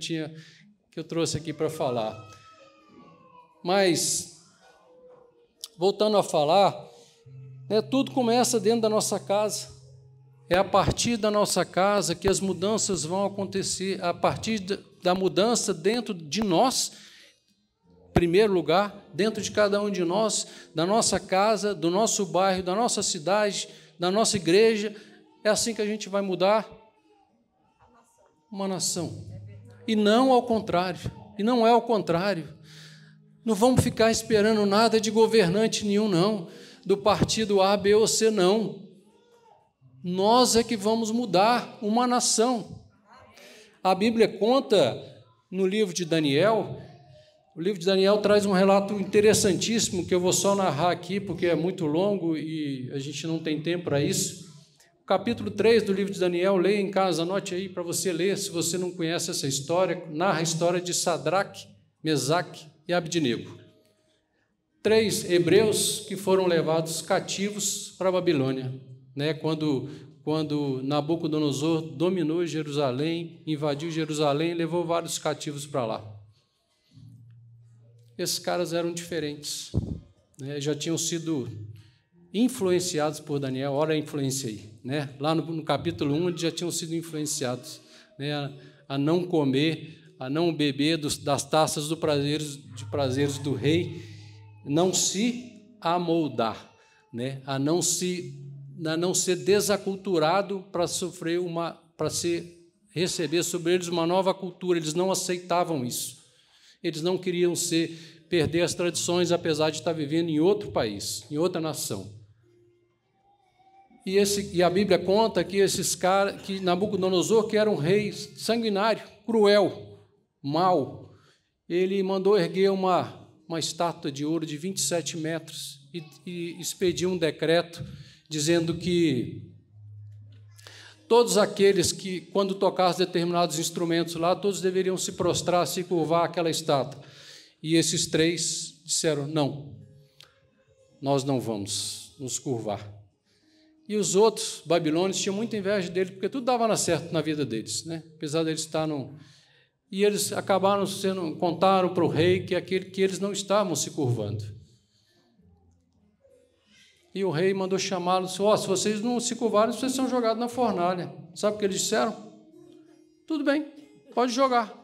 eu trouxe aqui para falar. Mas, voltando a falar, né, tudo começa dentro da nossa casa. É a partir da nossa casa que as mudanças vão acontecer, a partir da mudança dentro de nós, em primeiro lugar, dentro de cada um de nós, da nossa casa, do nosso bairro, da nossa cidade, da nossa igreja. É assim que a gente vai mudar uma nação. E não ao contrário. E não é ao contrário. Não vamos ficar esperando nada de governante nenhum, não. Do partido A, B ou C, não. Nós é que vamos mudar uma nação. A Bíblia conta no livro de Daniel. O livro de Daniel traz um relato interessantíssimo, que eu vou só narrar aqui, porque é muito longo e a gente não tem tempo para isso. O capítulo 3 do livro de Daniel, leia em casa, anote aí para você ler, se você não conhece essa história, narra a história de Sadraque, Mesaque e Abdinego. 3 hebreus que foram levados cativos para a Babilônia, né? Quando Nabucodonosor dominou Jerusalém, invadiu Jerusalém e levou vários cativos para lá. Esses caras eram diferentes, né? Já tinham sido influenciados por Daniel, olha a influência aí, né? Lá no capítulo 1, eles já tinham sido influenciados, né? A não comer, a não beber das taças de prazeres do rei, não se amoldar, né? A não ser desaculturado para receber sobre eles uma nova cultura. Eles não aceitavam isso. Eles não queriam perder as tradições, apesar de estar vivendo em outro país, em outra nação. E a Bíblia conta que esses caras, que Nabucodonosor, que era um rei sanguinário, cruel, mau, ele mandou erguer uma estátua de ouro de 27 metros e expediu um decreto dizendo que todos aqueles que, quando tocassem determinados instrumentos lá, todos deveriam se prostrar, se curvar àquela estátua. E esses 3 disseram, não, nós não vamos nos curvar. E os outros babilônios tinham muita inveja dele, porque tudo dava certo na vida deles, né? Apesar deles estar no... E eles acabaram contaram para o rei que eles não estavam se curvando. E o rei mandou chamá-los, se vocês não se curvarem, vocês são jogados na fornalha. Sabe o que eles disseram? Tudo bem, pode jogar.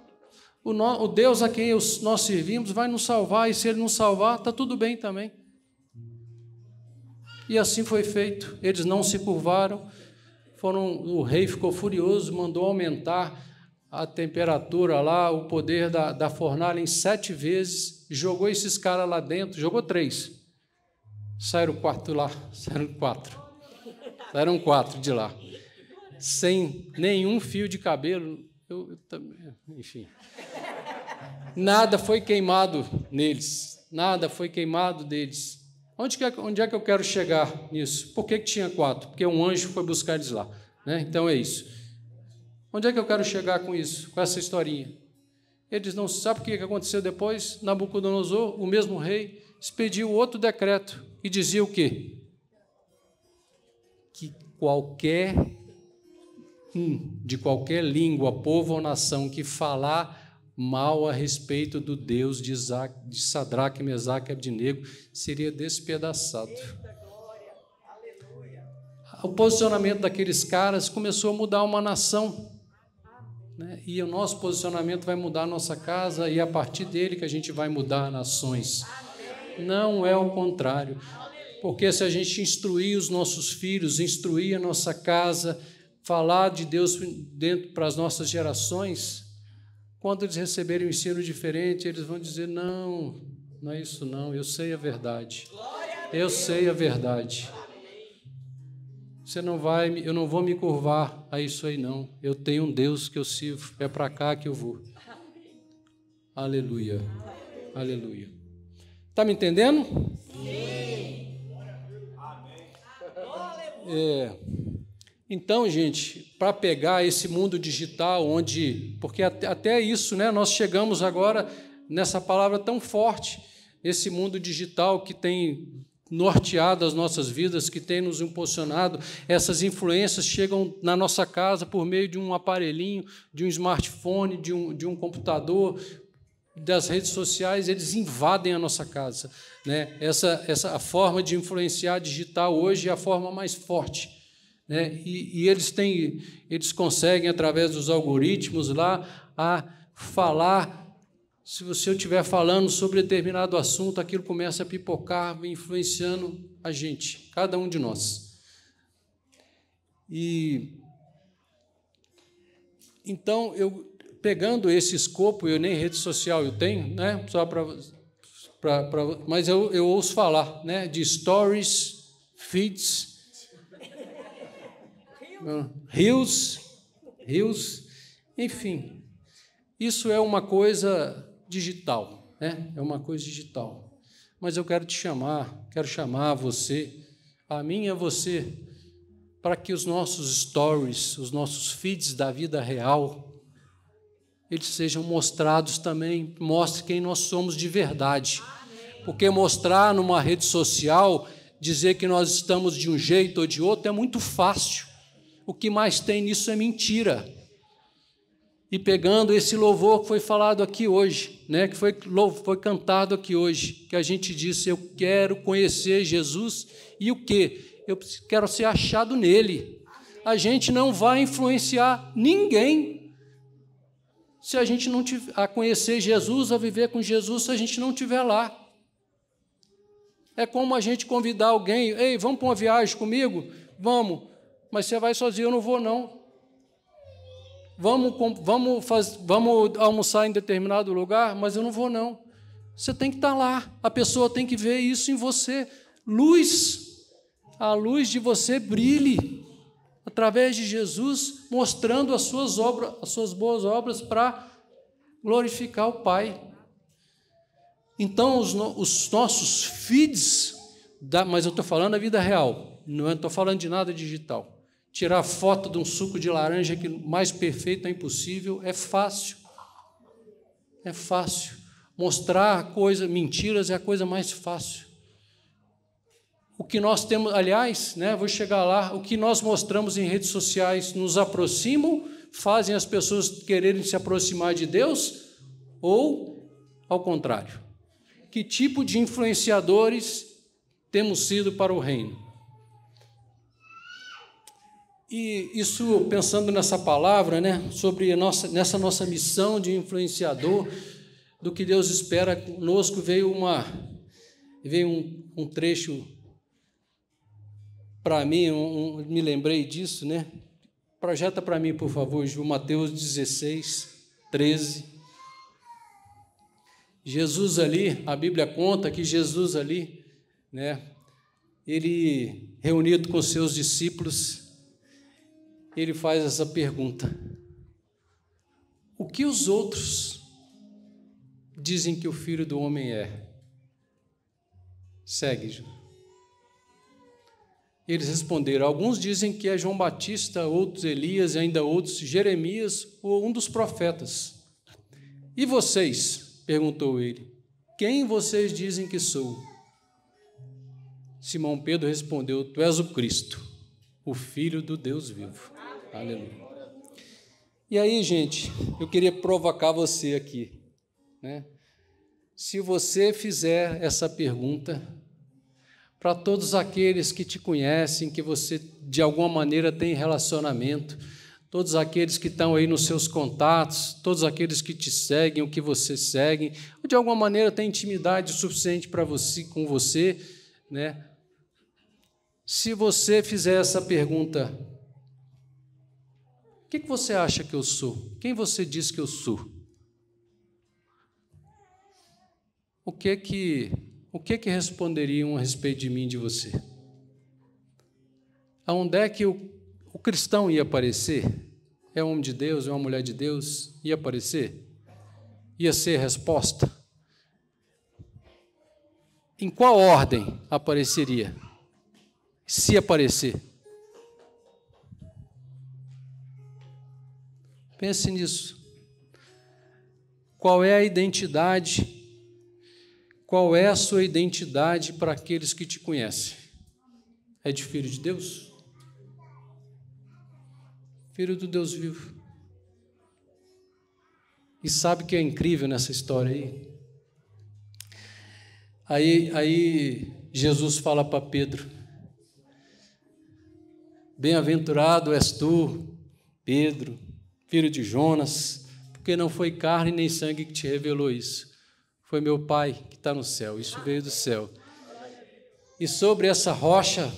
O Deus a quem nós servimos vai nos salvar, e se Ele nos salvar, está tudo bem também. E assim foi feito. Eles não se curvaram. O rei ficou furioso, mandou aumentar a temperatura lá, o poder da fornalha em 7 vezes, jogou esses caras lá dentro, jogou 3. Saíram 4 lá, saíram 4 de lá, sem nenhum fio de cabelo, enfim. Nada foi queimado neles, nada foi queimado deles. Onde é que eu quero chegar nisso? Por que tinha 4? Porque um anjo foi buscar eles lá, né? Então é isso. Onde é que eu quero chegar com isso, com essa historinha? Eles não sabem o que aconteceu depois. Nabucodonosor, o mesmo rei, expediu outro decreto e dizia o quê? Que qualquer de qualquer língua, povo ou nação que falar mal a respeito do Deus de Sadraque, Mesaque e Abdinego seria despedaçado. O posicionamento daqueles caras começou a mudar uma nação, né? E o nosso posicionamento vai mudar a nossa casa, e é a partir dele que a gente vai mudar nações. Não é o contrário, porque se a gente instruir os nossos filhos, instruir a nossa casa, falar de Deus dentro para as nossas gerações, quando eles receberem um ensino diferente, eles vão dizer, não é isso não, eu sei a verdade, eu sei a verdade. Eu não vou me curvar a isso aí não, eu tenho um Deus que eu sirvo, é para cá que eu vou. Aleluia, aleluia. Está me entendendo? Sim. Então, gente, para pegar esse mundo digital, porque até isso, né, nós chegamos agora nessa palavra tão forte, esse mundo digital que tem norteado as nossas vidas, que tem nos impulsionado, essas influências chegam na nossa casa por meio de um aparelhinho, de um smartphone, de um computador, das redes sociais, eles invadem a nossa casa, né? A forma de influenciar digital hoje é a forma mais forte, né? E eles conseguem, através dos algoritmos lá, a falar. Se eu estiver falando sobre determinado assunto, aquilo começa a pipocar, influenciando a gente, cada um de nós. Então, pegando esse escopo, eu nem rede social eu tenho, né? Só mas eu ouço falar, né? De stories, feeds, reels, enfim. Isso é uma coisa digital, né? É uma coisa digital. Mas eu quero chamar você, a mim e a você, para que os nossos stories, os nossos feeds da vida real, eles sejam mostrados também, mostre quem nós somos de verdade. Porque mostrar numa rede social, dizer que nós estamos de um jeito ou de outro, é muito fácil. O que mais tem nisso é mentira. E pegando esse louvor que foi falado aqui hoje, né, que foi cantado aqui hoje, que a gente disse, eu quero conhecer Jesus, e o quê? Eu quero ser achado nele. A gente não vai influenciar ninguém se a gente não tiver a conhecer Jesus, a viver com Jesus, se a gente não estiver lá. É como a gente convidar alguém, ei, vamos para uma viagem comigo? Vamos, mas você vai sozinho, eu não vou não. Vamos almoçar em determinado lugar, mas eu não vou não. Você tem que estar lá, a pessoa tem que ver isso em você. A luz de você brilhe através de Jesus, mostrando as suas boas obras para glorificar o Pai. Então, os nossos feeds, mas eu estou falando da vida real, não estou falando de nada digital. Tirar foto de um suco de laranja que mais perfeito é impossível, é fácil. É fácil. Mostrar mentiras é a coisa mais fácil. O que nós temos, aliás, vou chegar lá, o que nós mostramos em redes sociais nos aproximam, fazem as pessoas quererem se aproximar de Deus, ou ao contrário? Que tipo de influenciadores temos sido para o reino? E isso, pensando nessa palavra, sobre nessa nossa missão de influenciador, do que Deus espera conosco, veio um trecho para mim, me lembrei disso, Projeta para mim, por favor, Ju, Mateus 16, 13. Jesus ali, a Bíblia conta que Jesus ali, ele, reunido com seus discípulos, ele faz essa pergunta: o que os outros dizem que o Filho do Homem é? Segue, Ju. Eles responderam: alguns dizem que é João Batista, outros Elias, e ainda outros Jeremias ou um dos profetas. E vocês? Perguntou ele. Quem vocês dizem que sou? Simão Pedro respondeu: tu és o Cristo, o Filho do Deus vivo. Aleluia. E aí, gente, eu queria provocar você aqui, Se você fizer essa pergunta para todos aqueles que te conhecem, que você de alguma maneira tem relacionamento, todos aqueles que estão aí nos seus contatos, todos aqueles que te seguem, o que você segue, ou de alguma maneira tem intimidade suficiente para você, com você, Se você fizer essa pergunta: o que você acha que eu sou? Quem você diz que eu sou? O que responderiam a respeito de mim, de você? Aonde é que o cristão ia aparecer? É um homem de Deus, é uma mulher de Deus? Ia aparecer? Ia ser resposta? Em qual ordem apareceria? Se aparecer? Pense nisso. Qual é a identidade? Qual é a sua identidade para aqueles que te conhecem? É de filho de Deus? Filho do Deus vivo. E sabe o que é incrível nessa história aí? Aí Jesus fala para Pedro: bem-aventurado és tu, Pedro, filho de Jonas, porque não foi carne nem sangue que te revelou isso. Foi meu Pai que está no céu, isso veio do céu. E sobre essa rocha,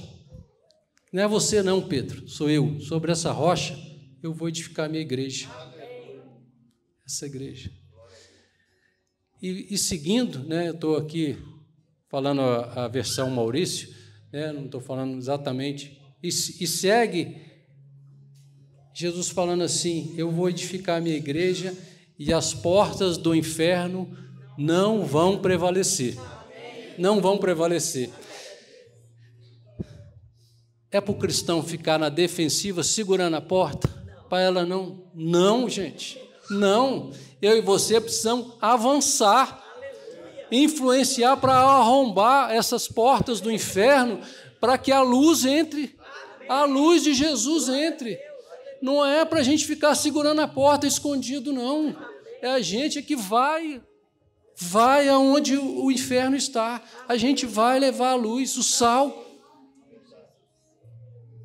não é você não, Pedro, sou eu. Sobre essa rocha, eu vou edificar a minha igreja. Essa igreja. E seguindo, eu estou aqui falando a versão Maurício, não estou falando exatamente, e segue Jesus falando assim: eu vou edificar a minha igreja e as portas do inferno não vão prevalecer. Não vão prevalecer. É para o cristão ficar na defensiva, segurando a porta, para ela não? Não, gente, não. Eu e você precisamos avançar, influenciar para arrombar essas portas do inferno, para que a luz entre, a luz de Jesus entre. Não é para a gente ficar segurando a porta escondido, não. É a gente que vai aonde o inferno está. A gente vai levar a luz, o sal.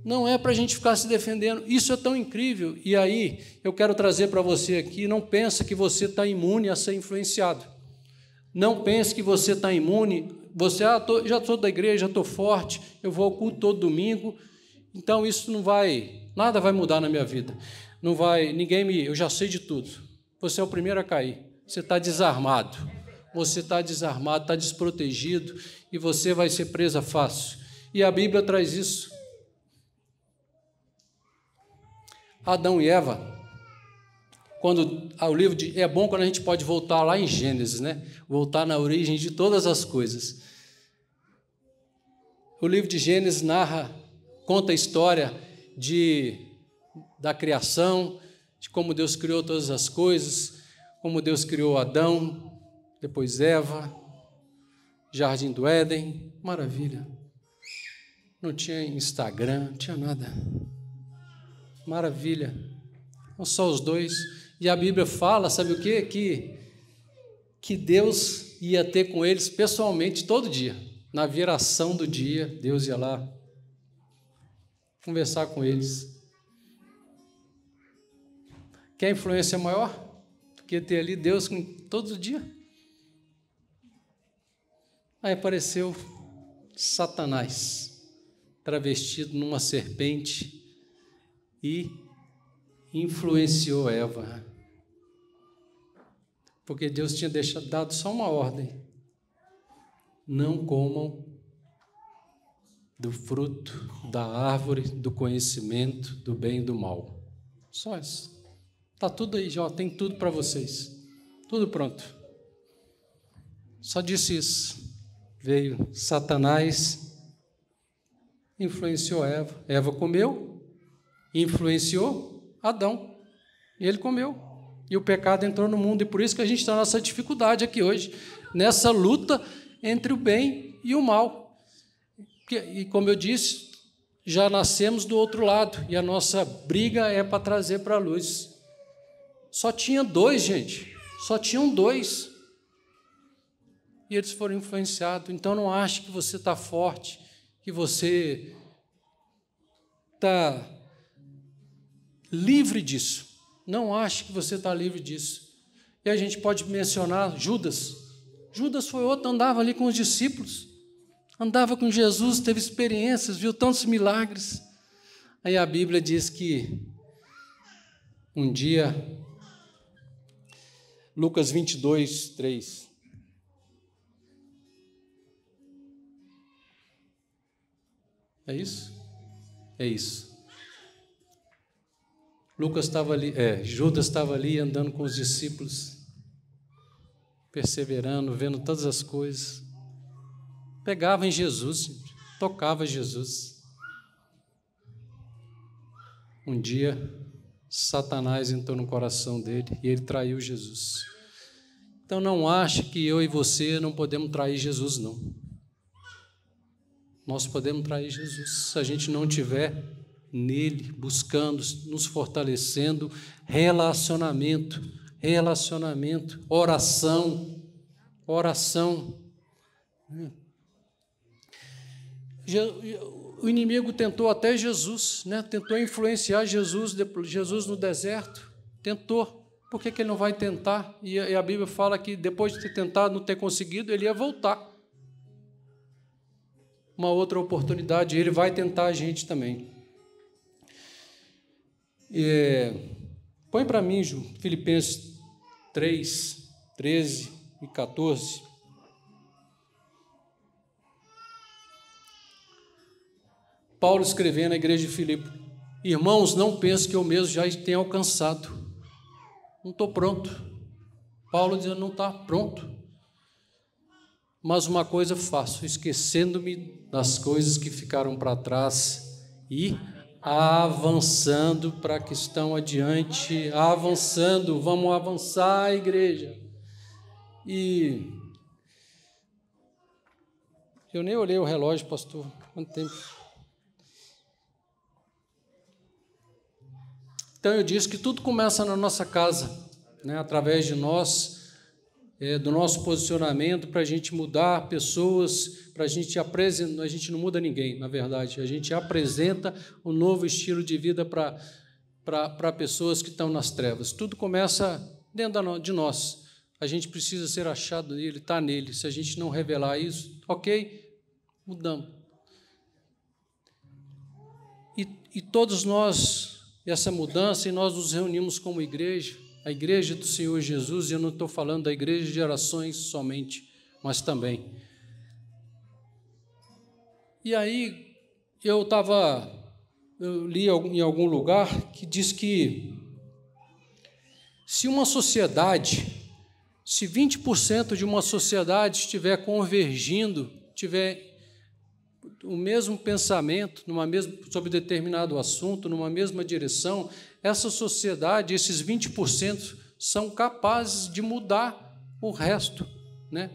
Não é para a gente ficar se defendendo. Isso é tão incrível. E aí, eu quero trazer para você aqui: não pensa que você está imune a ser influenciado. Não pense que você está imune. Você, já sou da igreja, já estou forte, eu vou ao culto todo domingo, então isso não vai, nada vai mudar na minha vida. Não vai, eu já sei de tudo. Você é o primeiro a cair. Você está desarmado. Você está desarmado, está desprotegido, e você vai ser presa fácil. E a Bíblia traz isso. Adão e Eva, o livro é bom quando a gente pode voltar lá em Gênesis, né? Voltar na origem de todas as coisas. O livro de Gênesis conta a história da criação, de como Deus criou todas as coisas, como Deus criou Adão, depois Eva, Jardim do Éden, maravilha. Não tinha Instagram, não tinha nada. Maravilha. Não só os dois. E a Bíblia fala, sabe o quê? Que Deus ia ter com eles pessoalmente todo dia. Na viração do dia, Deus ia lá conversar com eles. Quer influência maior do que ter ali Deus todo dia? Aí apareceu Satanás, travestido numa serpente, e influenciou Eva. Porque Deus tinha dado só uma ordem: não comam do fruto da árvore do conhecimento do bem e do mal. Só isso. Está tudo aí, já tem tudo para vocês. Tudo pronto. Só disse isso. Veio Satanás, influenciou Eva. Eva comeu, influenciou Adão. E ele comeu. E o pecado entrou no mundo. E por isso que a gente está nessa dificuldade aqui hoje, nessa luta entre o bem e o mal. E como eu disse, já nascemos do outro lado. E a nossa briga é para trazer para a luz. Só tinha 2, gente. Só tinham 2. E eles foram influenciados. Então, não ache que você está forte, que você está livre disso. Não ache que você está livre disso. E a gente pode mencionar Judas. Judas foi outro, andava ali com os discípulos, andava com Jesus, teve experiências, viu tantos milagres. Aí a Bíblia diz que um dia, Lucas 22, 3, é isso? É isso. Judas estava ali andando com os discípulos, perseverando, vendo todas as coisas. Pegava em Jesus, tocava Jesus. Um dia, Satanás entrou no coração dele e ele traiu Jesus. Então não ache que eu e você não podemos trair Jesus, não. Nós podemos trair Jesus se a gente não tiver nele, buscando, nos fortalecendo, relacionamento, oração. O inimigo tentou até Jesus, né? Tentou influenciar Jesus no deserto, tentou. Por que ele não vai tentar? E a Bíblia fala que depois de ter tentado, não ter conseguido, ele ia voltar. Uma outra oportunidade, ele vai tentar a gente também. Põe para mim, Ju, Filipenses 3, 13 e 14. Paulo escrevendo à igreja de Filipe: irmãos, não penso que eu mesmo já tenha alcançado. Não estou pronto. Paulo dizendo, não está pronto. Mas uma coisa faço, esquecendo-me das coisas que ficaram para trás e avançando para que estão adiante, avançando, vamos avançar, igreja. E eu nem olhei o relógio, pastor, quanto tempo? Então eu disse que tudo começa na nossa casa, né? Através de nós, do nosso posicionamento, para a gente mudar pessoas, para a gente apresentar. A gente não muda ninguém, na verdade, a gente apresenta um novo estilo de vida para pessoas que estão nas trevas. Tudo começa dentro de nós. A gente precisa ser achado nele, está nele. Se a gente não revelar isso, ok, mudamos. E todos nós, essa mudança, e nós nos reunimos como igreja, a igreja do Senhor Jesus, e eu não estou falando da igreja de orações somente, mas também. E aí, eu li em algum lugar que diz que Se uma sociedade, se 20% de uma sociedade estiver convergindo, tiver o mesmo pensamento sobre determinado assunto, numa mesma direção, essa sociedade, esses 20%, são capazes de mudar o resto, né?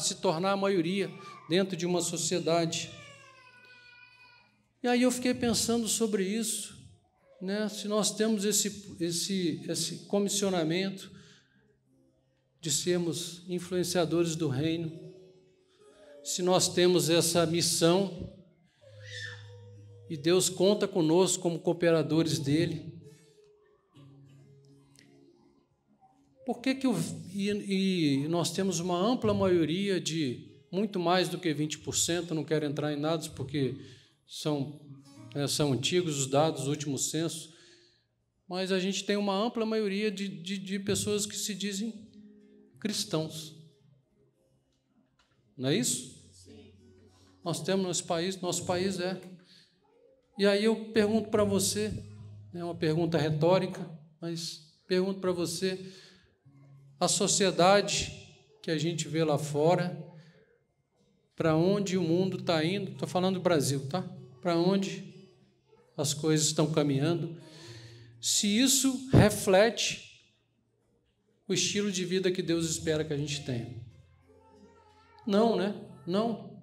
Se tornar a maioria dentro de uma sociedade. E aí eu fiquei pensando sobre isso, né? Se nós temos esse comissionamento de sermos influenciadores do reino, se nós temos essa missão e Deus conta conosco como cooperadores dele, por que nós temos uma ampla maioria de muito mais do que 20%, não quero entrar em dados porque são antigos os dados, o último censo, mas a gente tem uma ampla maioria de pessoas que se dizem cristãos. Não é isso? Sim. Nós temos nosso país é. E aí eu pergunto para você, é uma pergunta retórica, mas pergunto para você, a sociedade que a gente vê lá fora, para onde o mundo está indo, estou falando do Brasil, tá? Para onde as coisas estão caminhando, se isso reflete o estilo de vida que Deus espera que a gente tenha. Não, né? Não.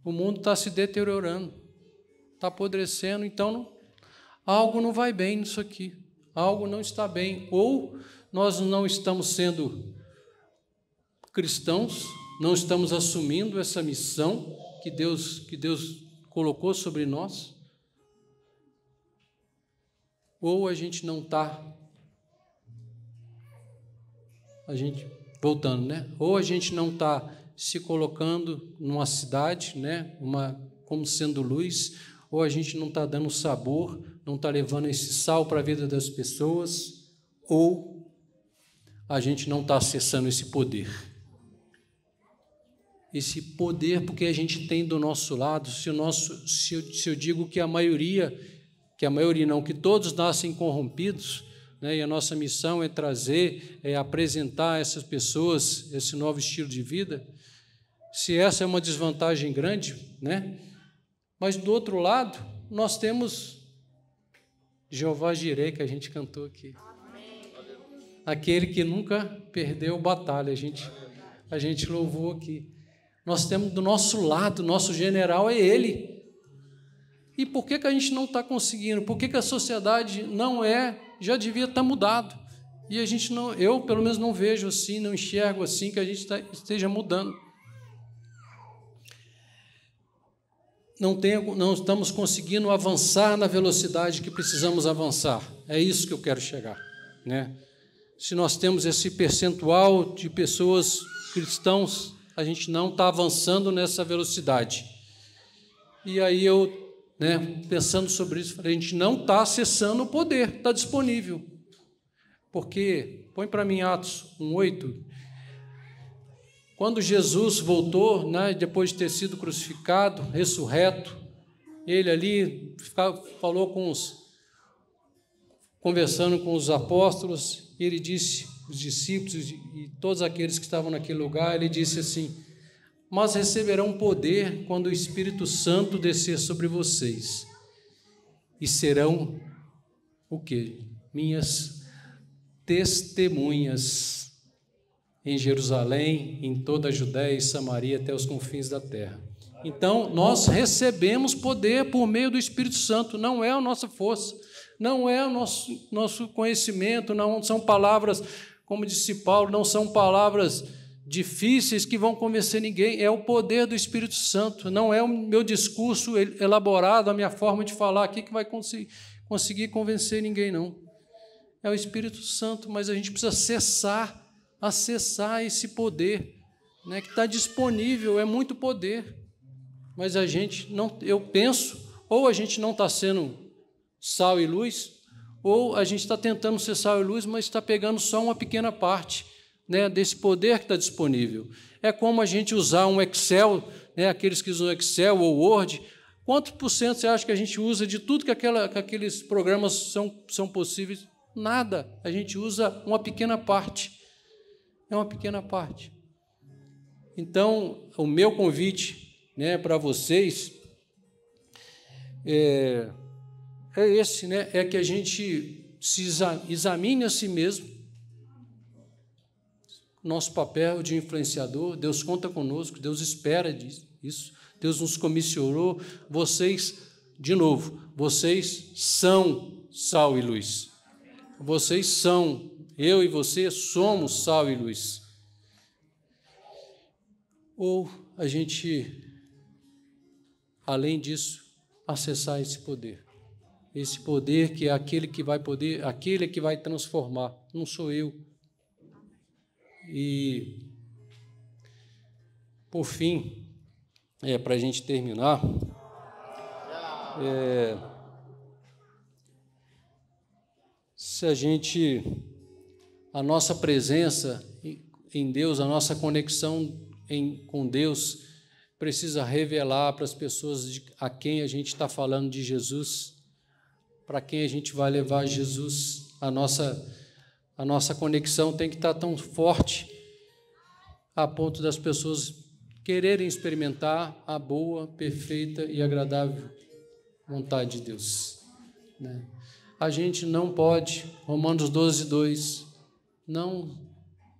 O mundo está se deteriorando, está apodrecendo, então algo não vai bem nisso aqui, algo não está bem, ou nós não estamos sendo cristãos, não estamos assumindo essa missão que Deus colocou sobre nós, ou a gente não está, voltando, né? Ou a gente não está se colocando numa cidade, né? Como sendo luz, ou a gente não está dando sabor, não está levando esse sal para a vida das pessoas, ou a gente não está acessando esse poder. Esse poder porque a gente tem do nosso lado, se eu digo que que todos nascem corrompidos, né, e a nossa missão é apresentar a essas pessoas esse novo estilo de vida, se essa é uma desvantagem grande, né? Mas do outro lado, nós temos Jeová Jireh, que a gente cantou aqui. Aquele que nunca perdeu batalha, a gente louvou aqui. Nós temos do nosso lado, nosso general é ele. E por que a gente não está conseguindo? Por que a sociedade já devia estar mudado? E a gente não, eu pelo menos não vejo assim, não enxergo assim que a gente esteja mudando. Não estamos conseguindo avançar na velocidade que precisamos avançar. É isso que eu quero chegar, né? Se nós temos esse percentual de pessoas cristãos, a gente não está avançando nessa velocidade. E aí eu, né, pensando sobre isso, falei, a gente não está acessando o poder, está disponível. Porque, põe para mim Atos 1:8, quando Jesus voltou, né, depois de ter sido crucificado, ressurreto, ele ali falou conversando com os apóstolos, ele disse, os discípulos e todos aqueles que estavam naquele lugar, ele disse assim, mas receberão poder quando o Espírito Santo descer sobre vocês, e serão, o quê? Minhas testemunhas em Jerusalém, em toda a Judéia e Samaria, até os confins da terra. Então, nós recebemos poder por meio do Espírito Santo, não é a nossa força, não é o nosso conhecimento, não são palavras, como disse Paulo, não são palavras difíceis que vão convencer ninguém, é o poder do Espírito Santo, não é o meu discurso elaborado, a minha forma de falar aqui que vai conseguir convencer ninguém, não. É o Espírito Santo, mas a gente precisa acessar esse poder, né, que está disponível, é muito poder, mas a gente não, eu penso, ou a gente não está sendo sal e luz, ou a gente está tentando ser sal e luz, mas está pegando só uma pequena parte, né, desse poder que está disponível. É como a gente usar um Excel, né, aqueles que usam Excel ou Word, quantos por cento você acha que a gente usa de tudo que aqueles programas são possíveis? Nada. A gente usa uma pequena parte. É uma pequena parte. Então, o meu convite, né, para vocês é esse, né? É que a gente se examine a si mesmo. Nosso papel de influenciador, Deus conta conosco, Deus espera isso, Deus nos comissionou. Vocês, de novo, vocês são sal e luz. Vocês são, eu e você somos sal e luz. Ou a gente, além disso, acessar esse poder que é aquele que vai poder, aquele que vai transformar, não sou eu. E, por fim, para a gente terminar, a nossa presença em Deus, a nossa conexão com Deus, precisa revelar para as pessoas a quem a gente está falando de Jesus, para quem a gente vai levar Jesus. A nossa conexão tem que estar tão forte a ponto das pessoas quererem experimentar a boa, perfeita e agradável vontade de Deus, né? A gente não pode, Romanos 12:2, não,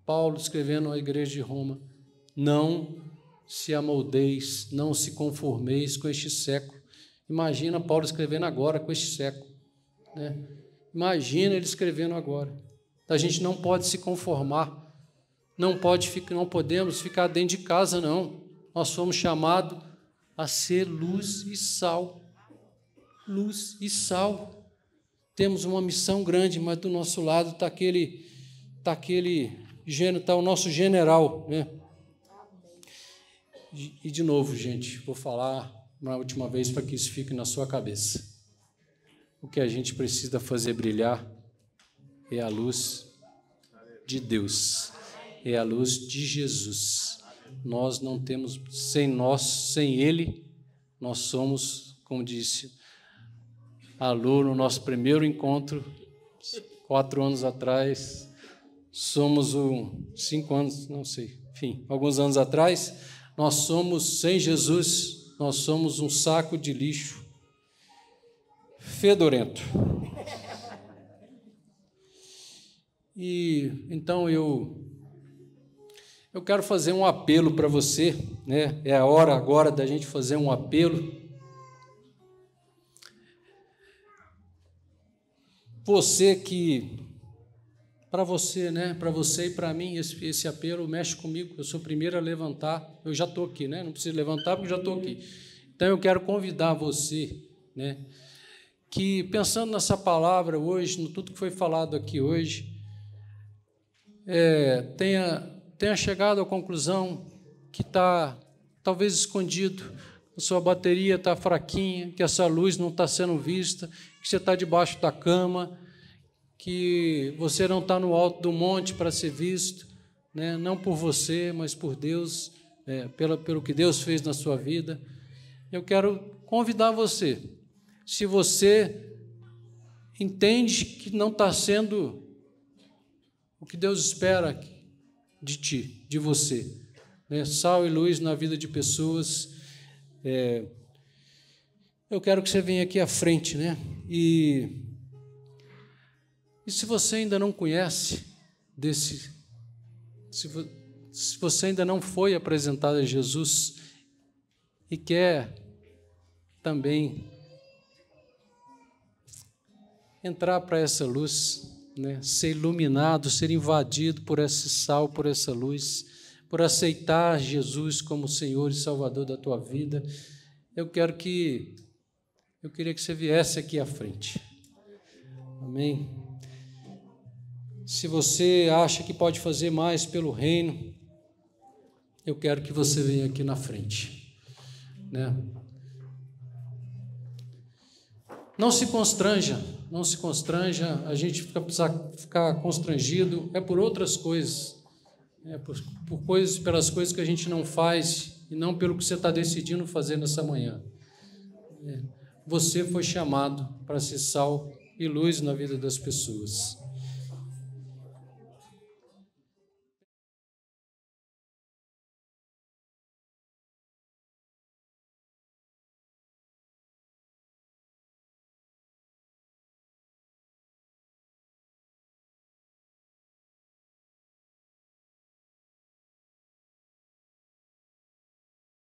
Paulo escrevendo à igreja de Roma, não se amoldeis, não se conformeis com este século. Imagina Paulo escrevendo agora com este século, né? Imagina ele escrevendo agora. A gente não pode se conformar, não podemos ficar dentro de casa, não. Nós fomos chamados a ser luz e sal. Luz e sal. Temos uma missão grande, mas do nosso lado está o nosso general, né? E de novo, gente, vou falar uma última vez para que isso fique na sua cabeça. O que a gente precisa fazer brilhar é a luz de Deus, é a luz de Jesus. Nós não temos, sem Ele, nós somos, como disse a Lu no nosso primeiro encontro, 4 anos atrás, somos 5 anos, não sei, enfim, alguns anos atrás, nós somos, sem Jesus, nós somos um saco de lixo fedorento. E então eu quero fazer um apelo para você, né? É a hora agora da gente fazer um apelo. Para você, né? Para você e para mim, esse apelo mexe comigo. Eu sou o primeiro a levantar. Eu já estou aqui, né? Não preciso levantar porque já estou aqui. Então eu quero convidar você, né? Que pensando nessa palavra hoje, no tudo que foi falado aqui hoje, tenha chegado à conclusão que está talvez escondido, a sua bateria está fraquinha, que essa luz não está sendo vista, que você está debaixo da cama, que você não está no alto do monte para ser visto, né? Não por você, mas por Deus, pelo que Deus fez na sua vida. Eu quero convidar você, se você entende que não está sendo o que Deus espera de ti, de você, né? Sal e luz na vida de pessoas. Eu quero que você venha aqui à frente, né? E se você ainda não conhece se você ainda não foi apresentado a Jesus e quer também entrar para essa luz, né? Ser iluminado, ser invadido por esse sal, por essa luz, por aceitar Jesus como Senhor e Salvador da tua vida, eu queria que você viesse aqui à frente. Amém? Se você acha que pode fazer mais pelo reino, eu quero que você venha aqui na frente, né? Não se constranja, a gente precisa ficar constrangido, é por outras coisas, pelas coisas que a gente não faz e não pelo que você está decidindo fazer nessa manhã. Você foi chamado para ser sal e luz na vida das pessoas.